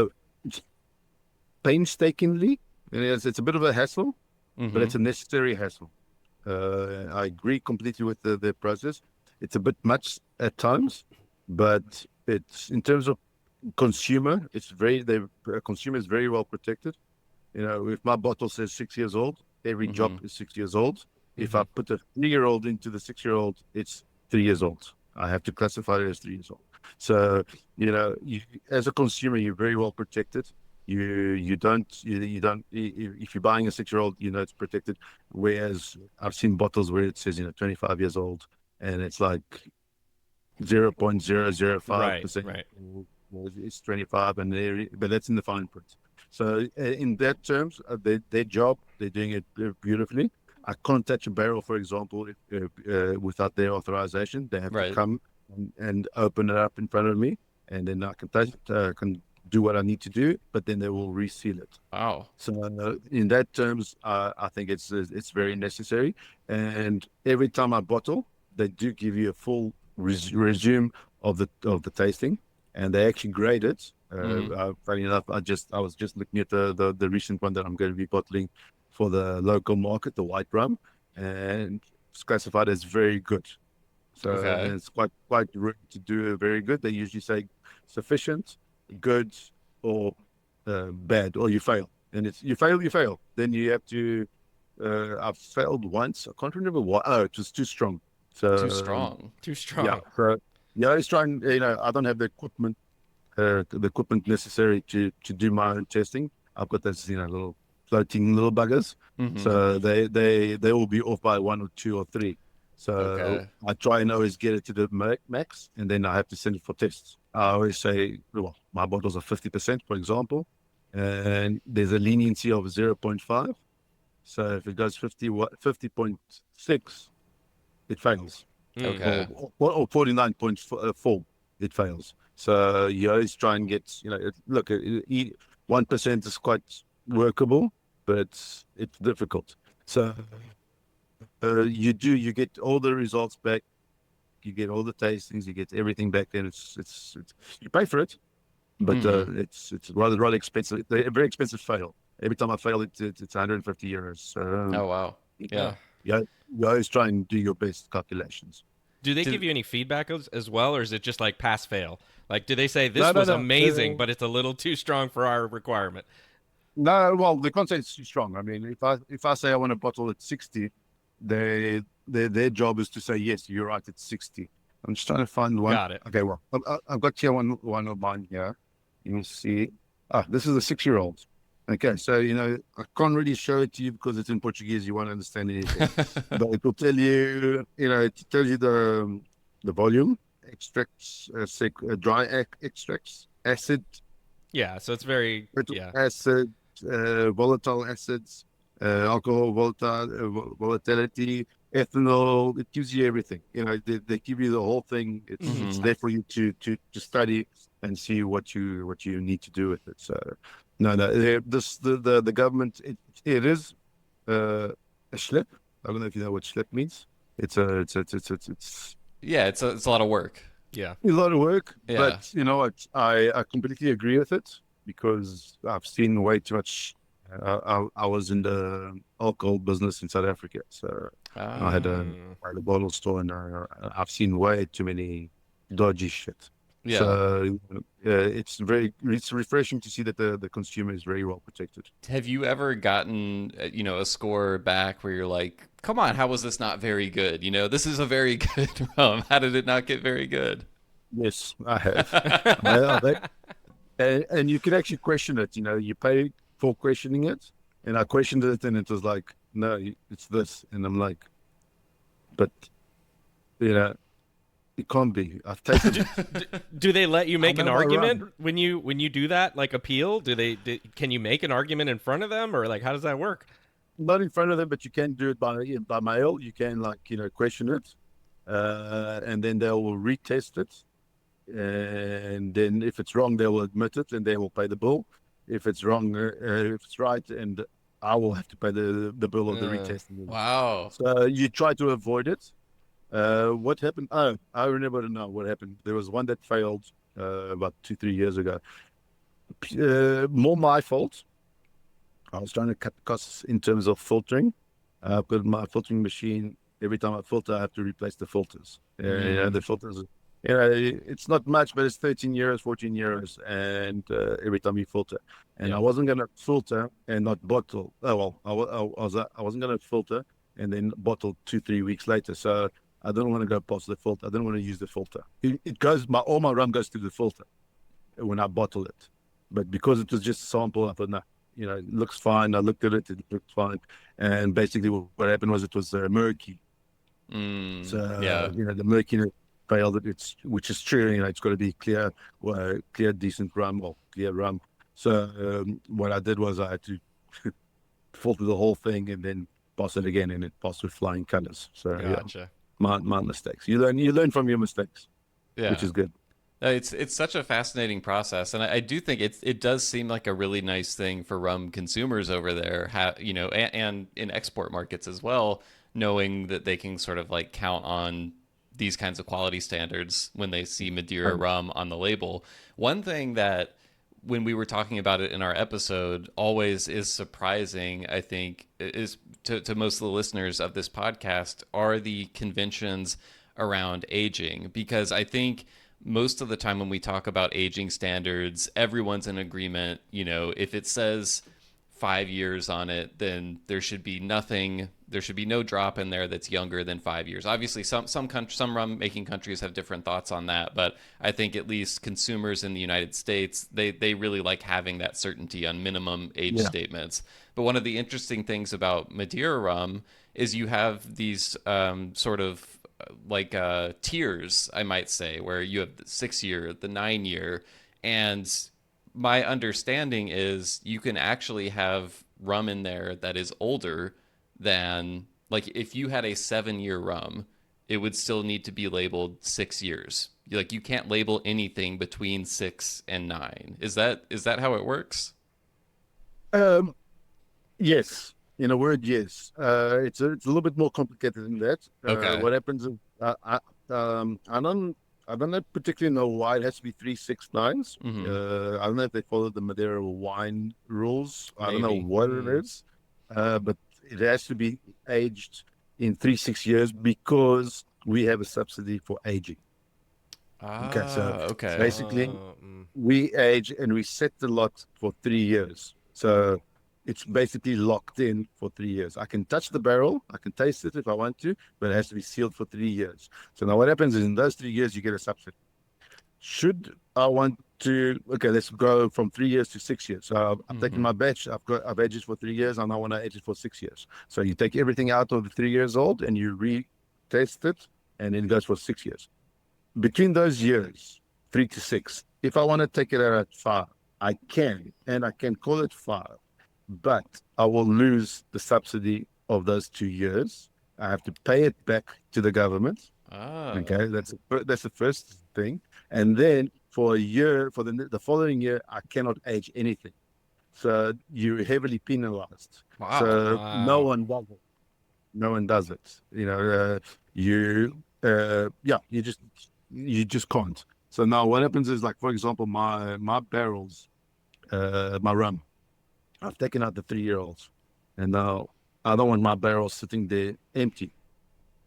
painstakingly, and it's a bit of a hassle, but it's a necessary hassle. I agree completely with the process. It's a bit much at times, but it's in terms of consumer, the consumer is very well protected. If my bottle says 6 years old, every job is 6 years old. If I put a 3-year-old into the 6-year-old, it's 3 years old. I have to classify it as 3 years old. So, as a consumer, you're very well protected. You don't, if you're buying a 6-year-old, it's protected. Whereas I've seen bottles where it says, 25 years old, and it's like 0.005%. Right. It's 25, but that's in the fine print. So in that terms, their job, they're doing it beautifully. I can't touch a barrel, for example, without their authorization. They have to come and open it up in front of me, and then I can touch it, can do what I need to do, but then they will reseal it. Wow. So in that terms, I think it's very necessary. And every time I bottle, they do give you a full resume of the tasting, and they actually grade it. Funny enough, I was just looking at the recent one that I'm going to be bottling for the local market, the white rum, and it's classified as very good. So it's quite rare to do a very good. They usually say sufficient, good, or bad, or you fail. And it's you fail. Then you have to. I've failed once. I can't remember why. Oh, it was too strong. So Too strong. Yeah. So it's trying. I don't have the equipment necessary to do my own testing. I've got this, little floating little buggers. So they will be off by 1 or 2 or 3. So I try and always get it to the max, and then I have to send it for tests. I always say, well, my bottles are 50%, for example, and there's a leniency of 0.5. So if it goes 50.6, it fails. Okay. Or 49.4, it fails. So you always try and get, 1% is quite workable, but it's difficult. So you get all the results back, you get all the tastings, you get everything back. Then it's you pay for it, but it's rather expensive. It's a very expensive fail. Every time I fail, it's 150 euros. Oh wow. Yeah. You always try and do your best calculations. Do they give you any feedback as well, or is it just like pass fail? Like, do they say this was amazing, but it's a little too strong for our requirement? No, well, they can't say it's too strong. I mean, if I say I want a bottle at 60, their job is to say yes, you're right, it's 60. I'm just trying to find one. Got it. Okay, well, I've got here one of mine here. You can see. This is a 6-year-old. Okay, so I can't really show it to you because it's in Portuguese. You won't understand anything, but it will tell you. It tells you the volume, extracts, dry extracts, acid. Yeah, so it's very acid, volatile acids, alcohol volatility, ethanol. It gives you everything. They give you the whole thing. It's there for you to study and see what you need to do with it. So. No. The government. It is a schlep. I don't know if you know what schlep means. It's Yeah, it's a lot of work. Yeah, a lot of work. Yeah. But you know what? I completely agree with it because I've seen way too much I was in the alcohol business in South Africa, so I had Ah, a bottle store, and I've seen way too many dodgy shit. yeah. So it's refreshing to see that the consumer is very well protected. Have you ever gotten, a score back where you're like, come on, how was this not very good? This is a very good rum. How did it not get very good? Yes, I have. And you can actually question it. You pay for questioning it, and I questioned it, and it was like, no, it's this, and I'm like, but you know, it can't be. I've tasted it. Do they let you I make an know my rum. argument when you do that, like appeal? Can you make an argument in front of them, or like how does that work? Not in front of them, but you can do it by mail. You can question it, and then they will retest it, and then if it's wrong, they will admit it, and they will pay the bill. If it's wrong, if it's right, and I will have to pay the bill of the retesting. Wow. So you try to avoid it. What happened? Oh, I remember now what happened. There was one that failed about 2, 3 years ago. More my fault. I was trying to cut costs in terms of filtering. Because my filtering machine, every time I filter, I have to replace the filters. The filters, it's not much, but it's 13 euros, 14 euros, and every time you filter. And Yeah. I wasn't going to filter and not bottle. Oh, well, I wasn't going to filter and then bottle 2, 3 weeks later. So I don't want to go past the filter. I don't want to use the filter. It goes, all my rum goes through the filter when I bottle it. But because it was just a sample, I thought, no, it looks fine. I looked at it, it looked fine. And basically what happened was it was murky. So, Yeah. the murkiness failed it, which is true. It's got to be clear, decent rum or clear rum. So what I did was I had to filter the whole thing and then pass it again, and it passed with flying colors. So Gotcha. my mistakes. You learn from your mistakes, which Yeah. is good. It's such a fascinating process, and I do think it does seem like a really nice thing for rum consumers over there, and in export markets as well, knowing that they can sort of like count on these kinds of quality standards when they see Madeira Um, rum on the label. One thing that when we were talking about it in our episode always is surprising, I think, is to most of the listeners of this podcast are the conventions around aging, because I think most of the time when we talk about aging standards, everyone's in agreement. If it says 5 years on it, then there should be nothing. There should be no drop in there that's younger than 5 years. Obviously, some rum making countries have different thoughts on that, but I think at least consumers in the United States they really like having that certainty on minimum age yeah. statements. But one of the interesting things about Madeira rum is you have these sort of like tiers, I might say, where you have the 6 year, the 9 year, and my understanding is you can actually have rum in there that is older than, like, if you had a 7 year rum, it would still need to be labeled 6 years. Like, you can't label anything between 6 and 9. Is that how it works? Um, yes. In a word, yes. It's a little bit more complicated than that. Okay. What happens is I don't particularly know why it has to be 369s. Mm-hmm. I don't know if they follow the Madeira wine rules. I don't know Maybe. what it is, but it has to be aged in 3, 6 years because we have a subsidy for aging. Okay, so Okay. basically we age and we set the lot for 3 years. So it's basically locked in for 3 years. I can touch the barrel, I can taste it if I want to, but it has to be sealed for 3 years. So now what happens is in those 3 years, you get a subsidy. Should I want to, okay, let's go from 3 years to 6 years. So I'm taking Mm-hmm. my batch, I've aged it for 3 years, and I want to age it for 6 years. So you take everything out of the 3 years old and you retest it, and it goes for 6 years. Between those years, 3 to 6, if I want to take it out at 5, I can, and I can call it 5, but I will lose the subsidy of those 2 years. I have to pay it back to the government. Ah. Okay, that's the first thing. And then for a year, for the following year, I cannot age anything. So you're heavily penalized. Wow. So no Wow. one does it. No one does it. You just can't. So now what happens is, like, for example, my barrels, my rum, I've taken out the 3-year-olds, and now I don't want my barrels sitting there empty.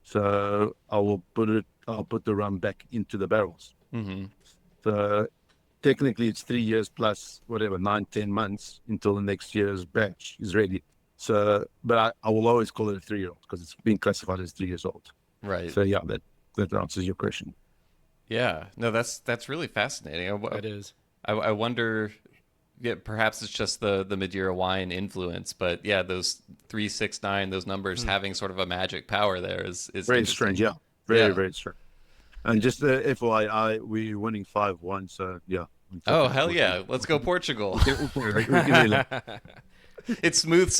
So I'll put the rum back into the barrels. Hmm. So technically it's 3 years plus whatever, 9, 10 months until the next year's batch is ready. So, but I will always call it a 3-year-old because it's been classified as 3 years old. Right. So yeah, that answers your question. Yeah. No, that's really fascinating. It is. I wonder. Yeah, perhaps it's just the Madeira wine influence, but yeah, those 3, 6, 9, those numbers having sort of a magic power there is Very interesting. strange, yeah. Very, Yeah. very strange. And just FYI, we're winning 5-1, so yeah. Oh, hell yeah. Let's go Portugal. It's smooth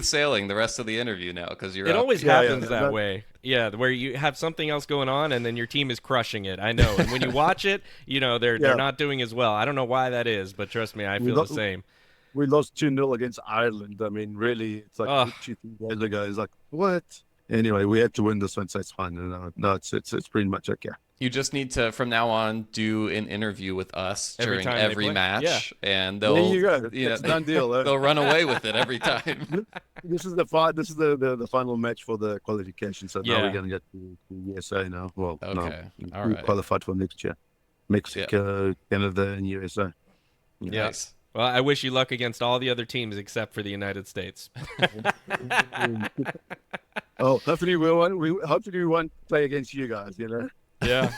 sailing the rest of the interview now because you're It up. always Yeah, happens that way. Yeah, where you have something else going on and then your team is crushing it. I know. And when you watch it, they're Yeah. not doing as well. I don't know why that is, but trust me, I We feel lo- the same. We lost 2-0 against Ireland. I mean, really, it's like Ugh. 2 days ago. It's like, what? Anyway, we had to win this one, so it's fine. No, it's pretty much okay. You just need to, from now on, do an interview with us Every during time they every play? match, and There they'll you go. you know, It's a done deal. they'll run away with it every time. This is the final match for the qualification. So now Yeah. we're gonna get to USA now. Well, Okay. no, All we right. qualified for next year. Mexico, Canada, and USA. Yeah. Nice. Well, I wish you luck against all the other teams except for the United States. Oh, hopefully we won't play against you guys. Yeah.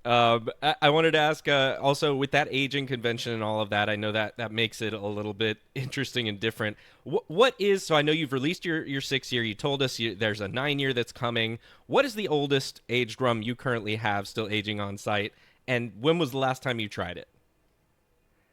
I wanted to ask also with that aging convention and all of that, I know that makes it a little bit interesting and different. What is, so I know you've released your 6-year, you told us there's a 9-year that's coming. What is the oldest aged rum you currently have still aging on site? And when was the last time you tried it?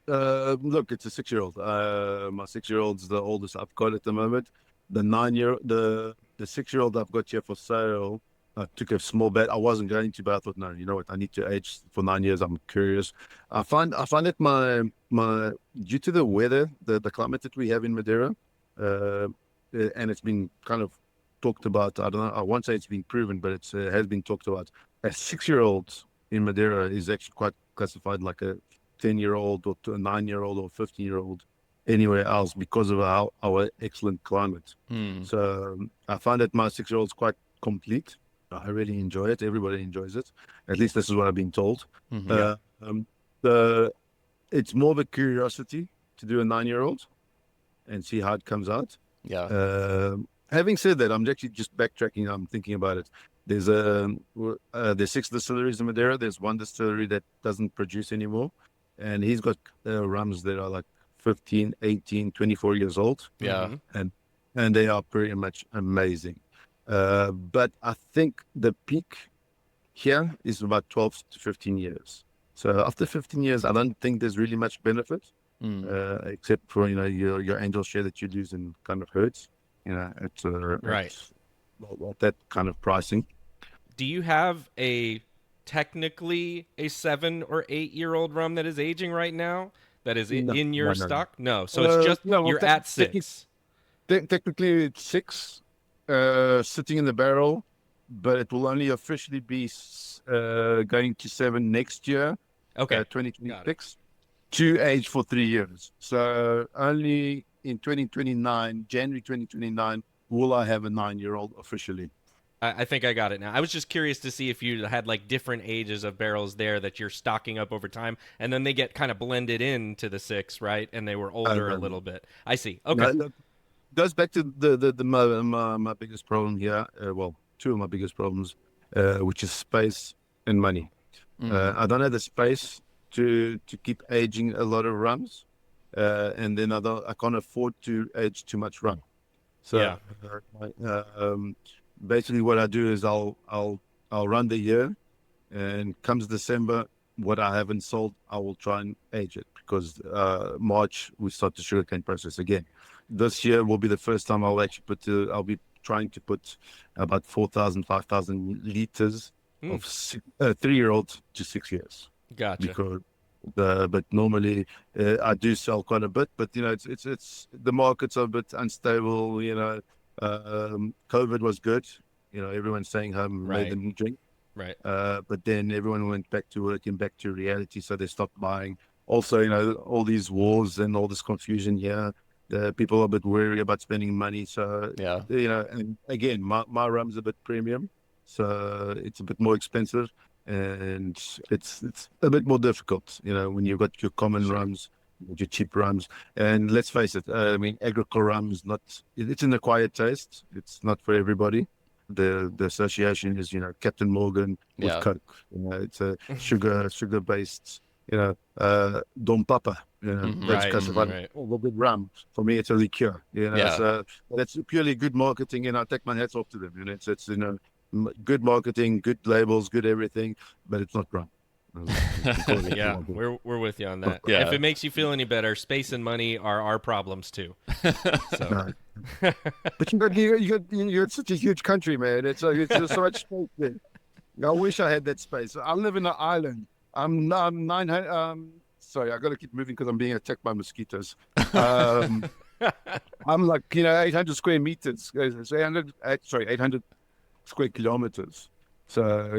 Look, it's a 6-year-old. My 6-year-old's the oldest I've got at the moment. The 6-year-old I've got here for sale. I took a small bet. I wasn't going to, but I thought, no, you know what? I need to age for 9 years. I'm curious. I find that my due to the weather, the climate that we have in Madeira, and it's been kind of talked about. I don't know. I won't say it's been proven, but it has been talked about. A 6-year-old in Madeira is actually quite classified like a 10-year-old or a 9-year-old or 15-year-old anywhere else because of our excellent climate. So I find that my 6-year-old's quite complete. I really enjoy it. Everybody enjoys it. At least this is what I've been told. It's more of a curiosity to do a 9-year-old and see how it comes out. Yeah. Having said that, I'm actually just backtracking. I'm thinking about it. There's 6 distilleries in Madeira. There's one distillery that doesn't produce anymore, and he's got rums that are like 15, 18, 24 years old. Yeah. And they are pretty much amazing. But I think the peak here is about 12 to 15 years. So after 15 years, I don't think there's really much benefit, except for your angel share that you lose and kind of hurts. It's Right. it's that kind of pricing. Do you have technically a 7 or 8-year-old rum that is aging right now that is No, in your no. stock? No. So it's just no, well, you're at 6. Technically, it's 6 sitting in the barrel, but it will only officially be going to 7 next year, Okay. 2026, to age for 3 years. So only in 2029, January 2029, will I have a 9-year-old officially. I think I got it now. I was just curious to see if you had like different ages of barrels there that you're stocking up over time, and then they get kind of blended into the 6, right? And they were older a little bit. I see. Okay. No, look, goes back to my biggest problem here. Well, 2 of my biggest problems, which is space and money. I don't have the space to keep aging a lot of rums, and then I can't afford to age too much rum. So basically, what I do is I'll run the year, and comes December, what I haven't sold, I will try and age it because March we start the sugarcane process again. This year will be the first time I'll actually I'll be trying to put about 4,000, 5,000 liters of 3-year-old to 6 years. Gotcha. Because but normally I do sell quite a bit, but it's the markets are a bit unstable. COVID was good. Everyone's staying home, Right. made them drink. Right. But then everyone went back to work and back to reality, so they stopped buying. Also, all these wars and all this confusion here, People are a bit wary about spending money. So, Yeah. and again, my rum's a bit premium, so it's a bit more expensive, and it's a bit more difficult, when you've got your common Sure. rums, your cheap rums. And let's face it, I mean, agricole rum is not, it's an acquired taste. It's not for everybody. The association is, Captain Morgan with Yeah. Coke. It's a sugar based, Dom Papa, that's Right, classified right. a little bit rum. For me, it's a liqueur, Yeah. so that's purely good marketing, and I take my hats off to them. It's good marketing, good labels, good everything, but it's not rum. You can call it what you Yeah, want to. we're with you on that. If Yeah. it makes you feel any better, space and money are our problems too. So No. But you're such a huge country, man. It's just so much space there. I wish I had that space. I live in an island. I'm 900. Sorry, I got to keep moving because I'm being attacked by mosquitoes. Um, I'm like 800 square meters. It's 800 square kilometers. So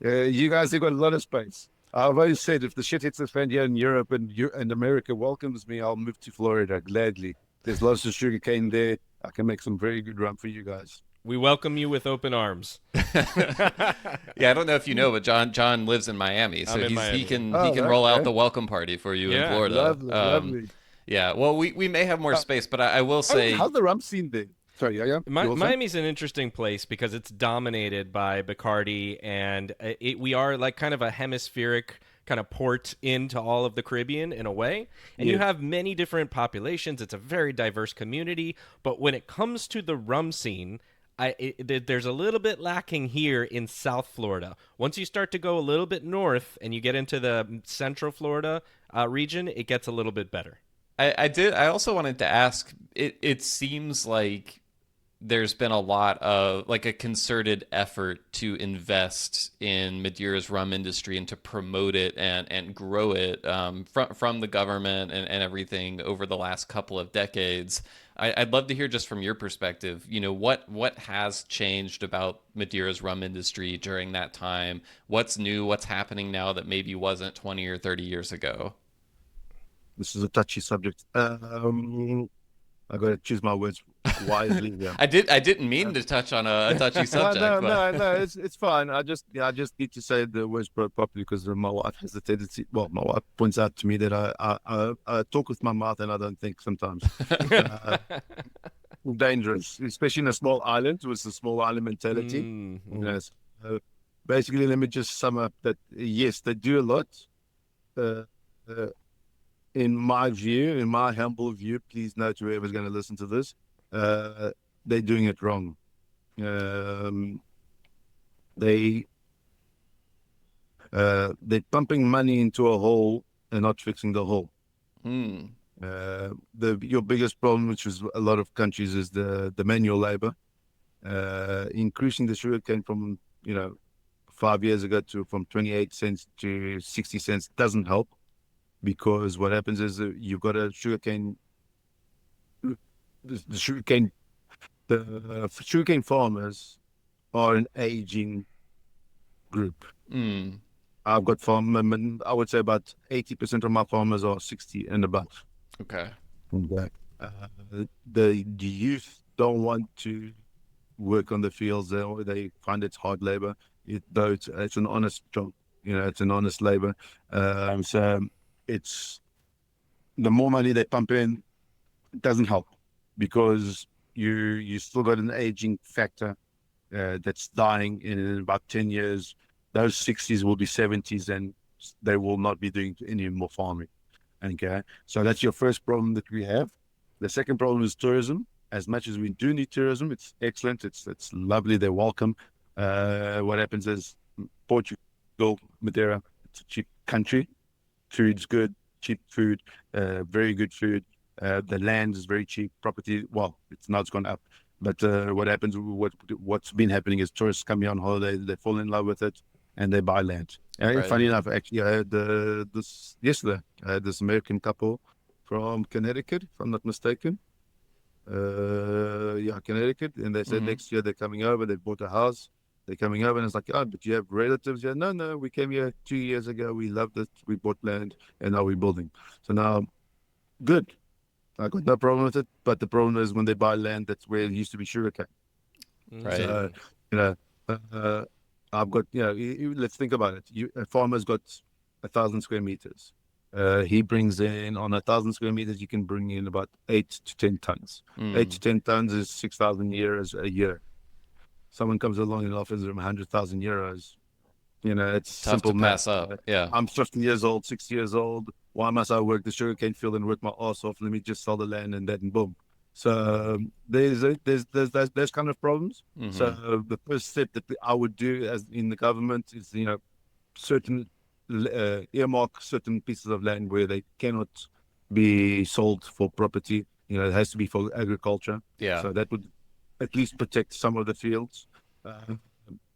you guys have got a lot of space. I've always said if the shit hits the fan here in Europe and America welcomes me, I'll move to Florida gladly. There's lots of sugarcane there. I can make some very good rum for you guys. we welcome you with open arms. Yeah, I don't know if you know, but John lives in Miami, so I'm in he Miami. can Oh, roll out okay. the welcome party for you in Yeah, Florida. Lovely, lovely. Yeah, well, we may have more space, but I will say, How's the rum scene there? Sorry, yeah. Miami's an interesting place because it's dominated by Bacardi, and we are like kind of a hemispheric kind of port into all of the Caribbean in a way. And you have many different populations. It's a very diverse community. But when it comes to the rum scene, there's a little bit lacking here in South Florida. Once you start to go a little bit north and you get into the Central Florida region, it gets a little bit better. I also wanted to ask, it seems like there's been a lot of like a concerted effort to invest in Madeira's rum industry and to promote it and grow it from the government and everything over the last couple of decades. I'd love to hear just from your perspective, what has changed about Madeira's rum industry during that time? What's new? What's happening now that maybe wasn't 20 or 30 years ago? This is a touchy subject. I got to choose my words wisely here. I didn't mean to touch on a touchy subject. No, it's fine. I just need to say the words properly because my wife has the tendency. Well, my wife points out to me that I talk with my mouth and I don't think sometimes. Dangerous, especially in a small island with a small island mentality. Yes. Basically, let me just sum up that yes, they do a lot. Uh, uh, in my view, in my humble view, please note whoever's going to listen to this, they're doing it wrong. They're pumping money into a hole and not fixing the hole. Your biggest problem, which is a lot of countries, is the manual labor. Increasing the sugar cane from 5 years ago from 28 cents to 60 cents doesn't help, because what happens is you've got a sugarcane. The sugarcane farmers are an aging group. I've got I would say about 80% of my farmers are 60 and above. Okay. The youth don't want to work on the fields. They find it's hard labor. Though it's an honest job, it's an honest labor. So it's the more money they pump in, it doesn't help, because you still got an aging factor that's dying in about 10 years. Those 60s will be 70s and they will not be doing any more farming. Okay, so that's your first problem that we have. The second problem is tourism. As much as we do need tourism, it's excellent. It's lovely. They're welcome. What happens is Portugal, Madeira, it's a cheap country. Food's good, cheap food, very good food. The land is very cheap. Property, well, it's gone up. But what happens? What's been happening is tourists come here on holiday. They fall in love with it, and they buy land. Right. Funny enough, actually, I had yesterday. I had this American couple from Connecticut, if I'm not mistaken. Connecticut, and they said next year they're coming over. They bought a house. They're coming over, and it's like, oh, but you have relatives here? No, we came here 2 years ago. We loved it. We bought land, and now we're building. So now, good. I got no problem with it. But the problem is when they buy land, that's where it used to be sugarcane. Right. So, you know, I've got, let's think about it. A farmer's got 1,000 square meters. He brings in on 1,000 square meters, you can bring in about 8 to 10 tons. 8 to 10 tons is 6,000 euros a year. Someone comes along and offers them 100,000 euros. It's Tough to simple pass math. up. Yeah. I'm 15 years old, 60 years old. Why must I work the sugarcane field and work my ass off? Let me just sell the land and then boom. So there's kind of problems. So the first step that I would do as in the government is, certain earmark certain pieces of land where they cannot be sold for property. It has to be for agriculture. Yeah. So that would at least protect some of the fields.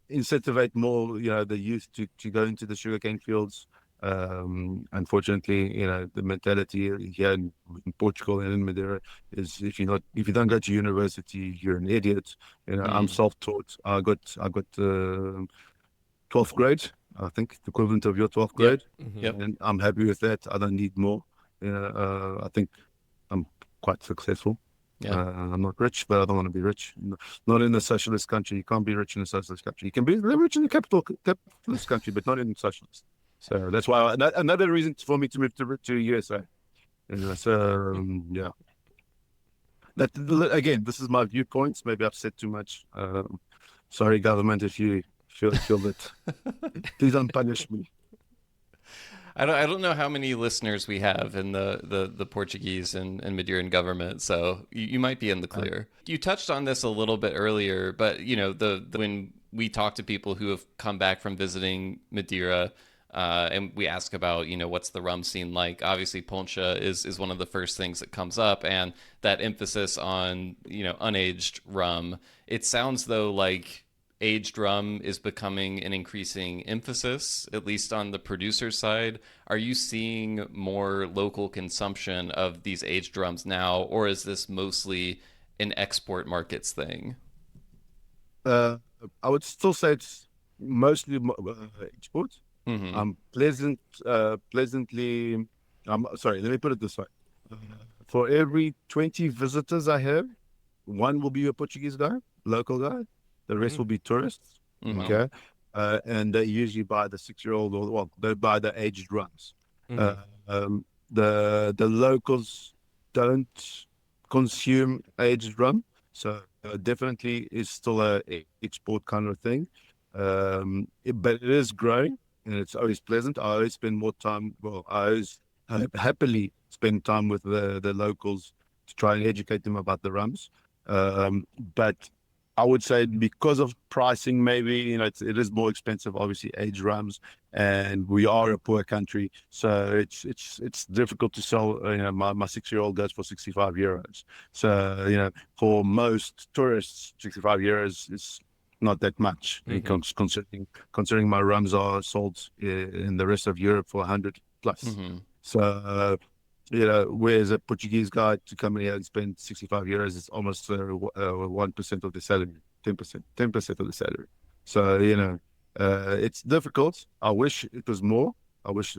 Incentivate more, the youth to go into the sugarcane fields. Unfortunately, the mentality here in Portugal and in Madeira is if you don't go to university, you're an idiot. I'm self-taught. I got 12th grade, I think, the equivalent of your 12th grade. Yep. And I'm happy with that. I don't need more. I think I'm quite successful. Yeah. I'm not rich, but I don't want to be rich. Not in a socialist country. You can't be rich in a socialist country. You can be rich in a capitalist country, but not in socialist. So that's why another reason for me to move to USA. Yeah. That again, this is my viewpoints. Maybe I've said too much. Sorry, government, if you feel that. Please don't punish me. I don't know how many listeners we have in the Portuguese and Madeiran government, so you might be in the clear. You touched on this a little bit earlier, but when we talk to people who have come back from visiting Madeira, and we ask about what's the rum scene like. Obviously, Poncha is one of the first things that comes up, and that emphasis on unaged rum. It sounds though like aged rum is becoming an increasing emphasis, at least on the producer side. Are you seeing more local consumption of these aged rums now, or is this mostly an export markets thing? I would still say it's mostly export. I'm pleasantly. I'm sorry. Let me put it this way: for every 20 visitors I have, one will be a Portuguese guy, local guy. The rest will be tourists. Okay, and they usually buy the 6-year-old, or they buy the aged rums. The locals don't consume aged rum, so definitely is still a export kind of thing. But it is growing, and it's always pleasant. I always spend more time. Well, I always happily spend time with the locals to try and educate them about the rums. But I would say because of pricing, maybe it is more expensive. Obviously, aged rums, and we are a poor country, so it's difficult to sell. My 6-year-old goes for 65 euros. So for most tourists, 65 euros is not that much. Considering my rums are sold in the rest of Europe for 100 plus. So whereas a Portuguese guy to come in here and spend 65 euros is almost 1% of the salary, 10% of the salary. So it's difficult. I wish it was more. I wish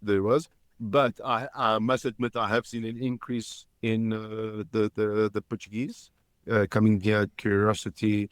there was. But I must admit I have seen an increase in the Portuguese coming here, curiosity,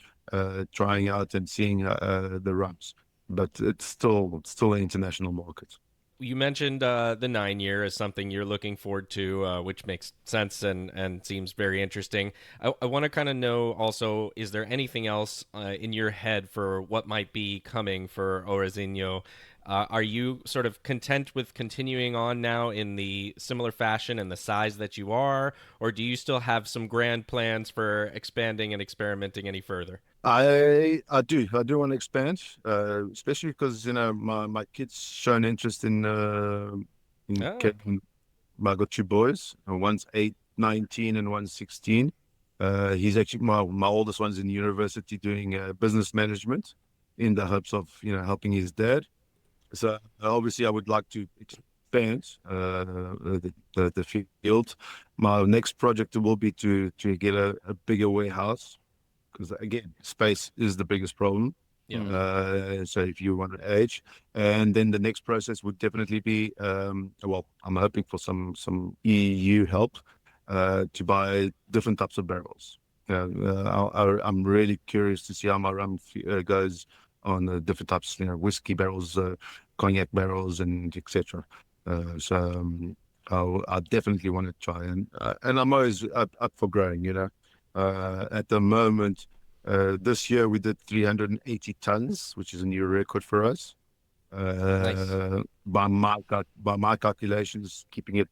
trying out and seeing the rums. But it's still an international market. You mentioned the 9-year as something you're looking forward to, which makes sense and seems very interesting. I want to kind of know also, is there anything else in your head for what might be coming for O Reizinho? Are you sort of content with continuing on now in the similar fashion and the size that you are, or do you still have some grand plans for expanding and experimenting any further? I do want to expand, especially because my kids shown interest in I got 2 boys, one's 8, 19, and one's 16. He's actually my oldest one's in university doing business management in the hopes of helping his dad. So obviously I would like to expand the field. My next project will be to get a bigger warehouse, because again, space is the biggest problem. So if you want to age, and then the next process would definitely be, well, I'm hoping for some EU help, to buy different types of barrels. I'm really curious to see how my rum goes on the different types, whiskey barrels, cognac barrels, and etc. I definitely want to try, and I'm always up for growing. At the moment, this year we did 380 tons, which is a new record for us. Nice. By my calculations, keeping it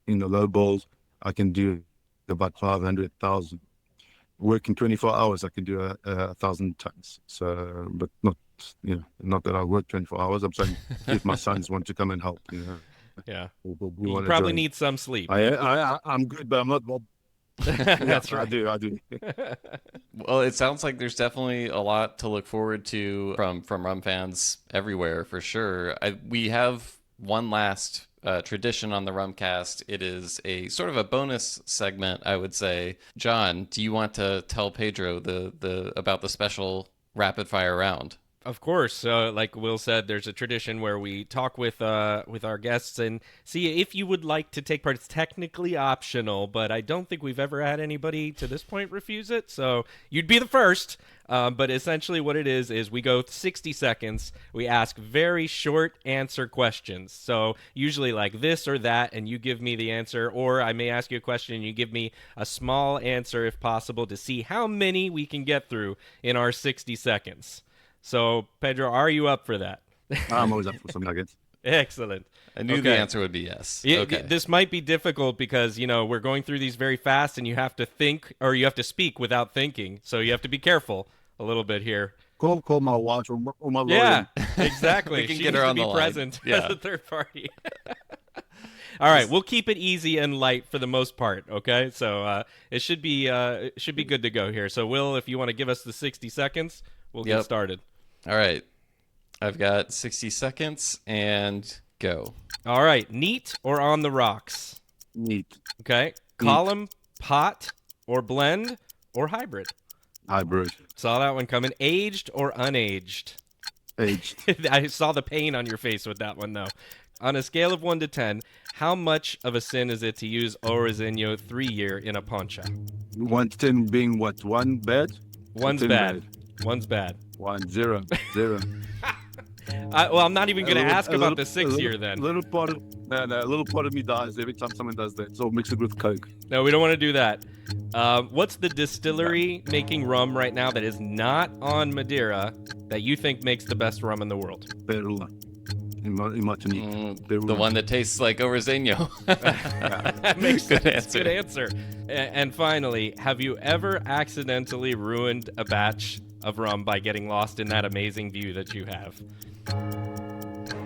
in the low balls, I can do about 500,000. Working 24 hours, I can do 1,000 tons. So, but not that I work 24 hours. I'm saying if my sons want to come and help, Yeah. we You want to probably join. need some sleep. I'm good, but I'm not. Well, That's I right. do. Well, it sounds like there's definitely a lot to look forward to from rum fans everywhere for sure. We have one last tradition on the Rumcast. It is a sort of a bonus segment, I would say. John, do you want to tell Pedro the about the special rapid fire round? Of course, like Will said, there's a tradition where we talk with our guests and see if you would like to take part. It's technically optional, but I don't think we've ever had anybody to this point refuse it. So you'd be the first. But essentially, what it is we go 60 seconds. We ask very short answer questions. So usually like this or that, and you give me the answer, or I may ask you a question and you give me a small answer if possible to see how many we can get through in our 60 seconds. So, Pedro, are you up for that? I'm always up for something like it. Excellent. I knew the answer would be yes. Okay. This might be difficult because, we're going through these very fast and you have to think or you have to speak without thinking. So you have to be careful a little bit here. Call my watch or my lawyer. Yeah, exactly. We can She get her needs on to the be line. present Yeah. as a third party. All right, we'll keep it easy and light for the most part, okay? So it should be good to go here. So, Will, if you want to give us the 60 seconds, we'll get Yep. started. All right. I've got 60 seconds and go. All right, neat or on the rocks? Neat. Okay. Column, pot, or blend, or hybrid? Hybrid. Saw that one coming. Aged or unaged? Aged. I saw the pain on your face with that one, though. On a scale of 1 to 10, how much of a sin is it to use O Reizinho 3-year in a poncha? 1 to 10 being what? 1 bad? One's 10 bad. One's bad. 1 0 0. Well, I'm not even going to ask about the 6-year then. A little part of me dies every time someone does that. So mix it with Coke. No, we don't want to do that. What's the distillery making rum right now that is not on Madeira that you think makes the best rum in the world? Perula. In Martinique. Perula. The one that tastes like O Reizinho. That makes Good sense. answer. Good answer. And finally, have you ever accidentally ruined a batch of rum by getting lost in that amazing view that you have?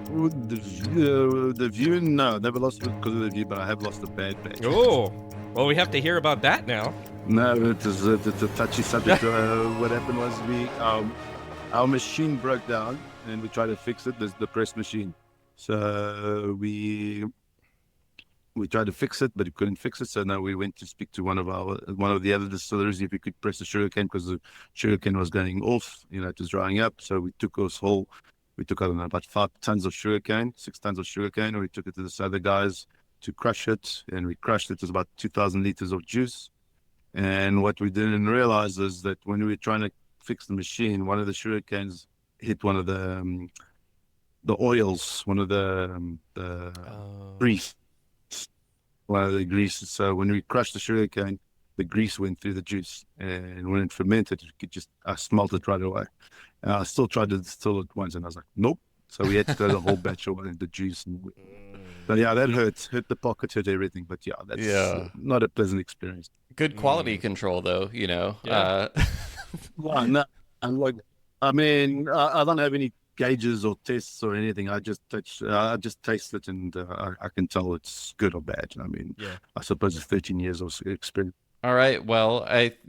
The view, no, never lost it because of the view, but I have lost a bad batch. Oh, well, we have to hear about that now. No, it's a touchy subject. What happened was our machine broke down, and we tried to fix it. There's the press machine, so we tried to fix it, but we couldn't fix it. So now we went to speak to one of the other distilleries if we could press the sugarcane because the sugarcane was going off. It was drying up. So we took I don't know, about 5 tons of sugarcane, 6 tons of sugarcane, and we took it to this other guys to crush it, and we crushed it. It was about 2,000 liters of juice. And what we didn't realize is that when we were trying to fix the machine, one of the sugarcanes hit one of the oils, one of the grease, one of the greases. So when we crushed the sugarcane, the grease went through the juice, and when it fermented, I smelt it right away. And I still tried to distill it once, and I was like, nope. So we had to throw the whole batch away in the juice. But yeah, that hurt the pocket, hurt everything. But yeah, that's not a pleasant experience. Good quality control, though, Yeah. Well, no, I don't have any gauges or tests or anything. I just taste it, and I can tell it's good or bad. I suppose it's 13 years of experience. All right. Well,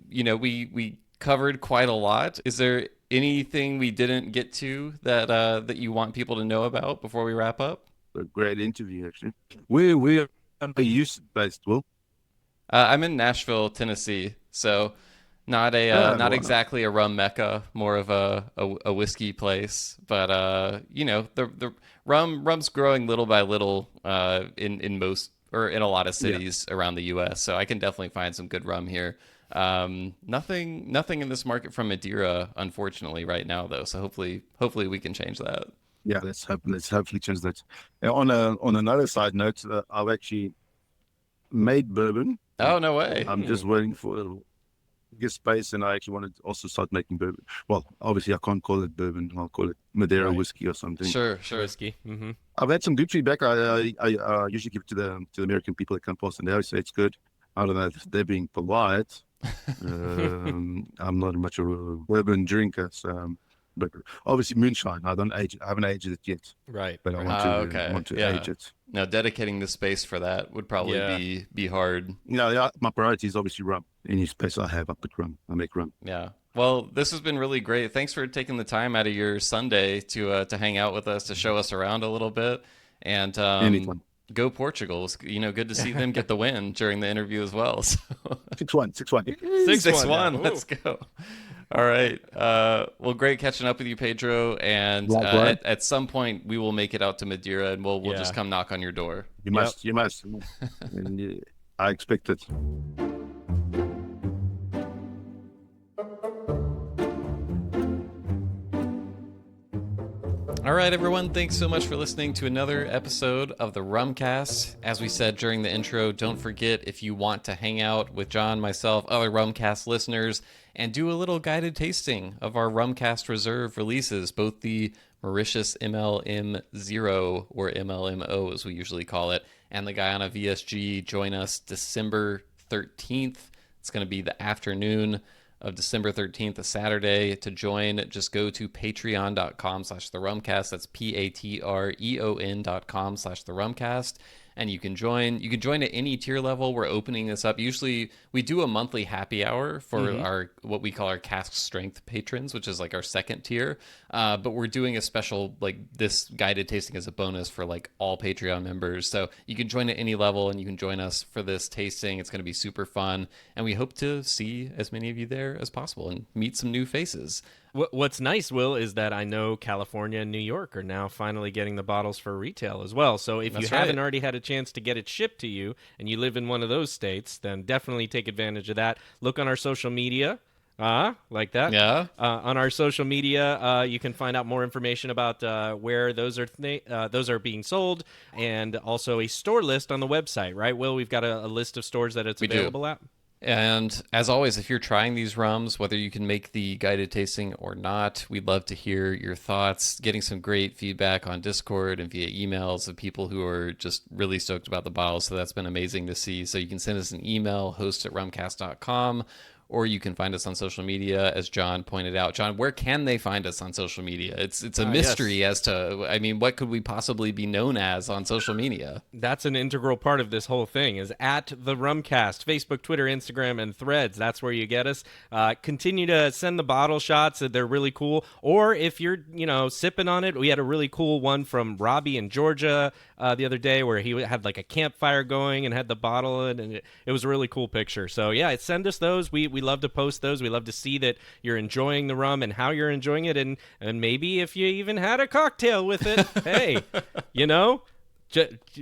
we covered quite a lot. Is there anything we didn't get to that you want people to know about before we wrap up? A great interview, actually. Where are you based, Will? I'm in Nashville, Tennessee, so not exactly a rum mecca, more of a whiskey place. But the rum's growing little by little in most or in a lot of cities around the U.S. So I can definitely find some good rum here. Nothing in this market from Madeira, unfortunately, right now though. So hopefully we can change that. Yeah, let's hopefully change that. On another side note, I've actually made bourbon. Oh, no way. I'm just waiting for a get space, and I actually wanted to also start making bourbon. Well, obviously I can't call it bourbon. I'll call it Madeira whiskey or something. Sure. Whiskey. Mm-hmm. I've had some good feedback. I usually give it to the American people that come past, and they always say it's good. I don't know if they're being polite. I'm not much of a bourbon drinker, so, but obviously moonshine. I haven't aged it yet. Right. But I want to age it. Now, dedicating the space for that would probably be hard. My priority is obviously rum. Any space I have, I put rum. I make rum. Yeah. Well, this has been really great. Thanks for taking the time out of your Sunday to hang out with us, to show us around a little bit. And Anytime. Go Portugal. It's, good to see them get the win during the interview as well. So 6-1. 6-1. Let's go. All right. Well, great catching up with you, Pedro. And at some point, we will make it out to Madeira, and we'll just come knock on your door. You must. And I expect it. All right, everyone. Thanks so much for listening to another episode of the Rumcast. As we said during the intro, don't forget, if you want to hang out with John, myself, other Rumcast listeners, and do a little guided tasting of our Rumcast Reserve releases, both the Mauritius MLM0, or MLMO as we usually call it, and the Guyana VSG, join us December 13th. It's going to be the afternoon of December 13th, a Saturday. To join, just go to patreon.com/therumcast. That's patreon.com/therumcast. And you can join. You can join at any tier level. We're opening this up. Usually we do a monthly happy hour for our, what we call our cask strength patrons, which is like our second tier. But we're doing a special, like, this guided tasting as a bonus for like all Patreon members. So you can join at any level, and you can join us for this tasting. It's going to be super fun. And we hope to see as many of you there as possible and meet some new faces. What's nice, Will, is that I know California and New York are now finally getting the bottles for retail as well. So if you haven't already had a chance to get it shipped to you and you live in one of those states, then definitely take advantage of that. Look on our social media. Like that. Yeah. On our social media, you can find out more information about where those are being sold, and also a store list on the website, right, Will? We've got a list of stores that it's available at. And as always, if you're trying these rums, whether you can make the guided tasting or not, we'd love to hear your thoughts. Getting some great feedback on Discord and via emails of people who are just really stoked about the bottles. So that's been amazing to see. So you can send us an email, host@rumcast.com, or you can find us on social media, as John pointed out. John, where can they find us on social media? It's a mystery as to, I mean, what could we possibly be known as on social media? That's an integral part of this whole thing, is at the Rumcast, Facebook, Twitter, Instagram, and Threads. That's where you get us. Continue to send the bottle shots. They're really cool. Or if you're, sipping on it, we had a really cool one from Robbie in Georgia the other day where he had like a campfire going and had the bottle, and it was a really cool picture. So yeah, send us those. We love to post those. We love to see that you're enjoying the rum and how you're enjoying it, and maybe if you even had a cocktail with it, hey,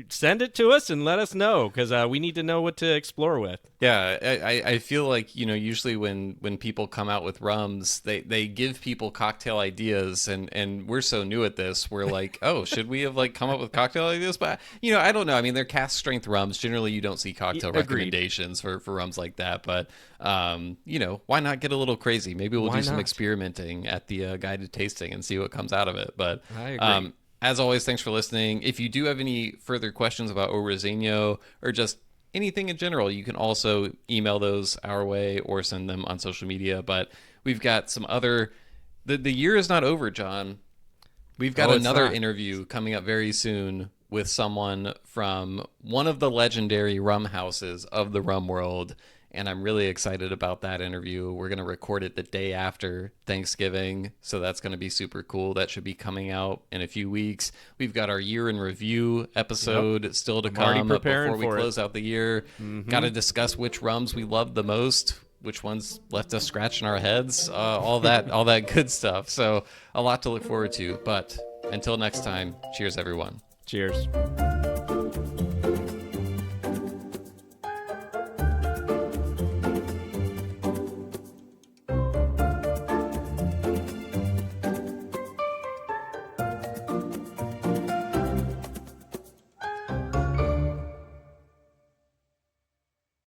send it to us and let us know, because we need to know what to explore with. Yeah, I feel like, usually when people come out with rums, they give people cocktail ideas, and we're so new at this, we're like, oh, should we have come up with cocktail ideas? But, I don't know. I mean, they're cask strength rums. Generally, you don't see cocktail recommendations for rums like that. But, why not get a little crazy? Maybe we'll do some experimenting at the guided tasting and see what comes out of it. But I agree. As always, thanks for listening. If you do have any further questions about O Reizinho or just anything in general, you can also email those our way or send them on social media. But we've got some other... The year is not over, John. We've got another interview coming up very soon with someone from one of the legendary rum houses of the rum world. And I'm really excited about that interview. We're going to record it the day after Thanksgiving, so that's going to be super cool. That should be coming out in a few weeks. We've got our year in review episode still to come before we close out the year. Got to discuss which rums we loved the most, which ones left us scratching our heads, all that good stuff. So a lot to look forward to. But until next time, cheers, everyone. Cheers.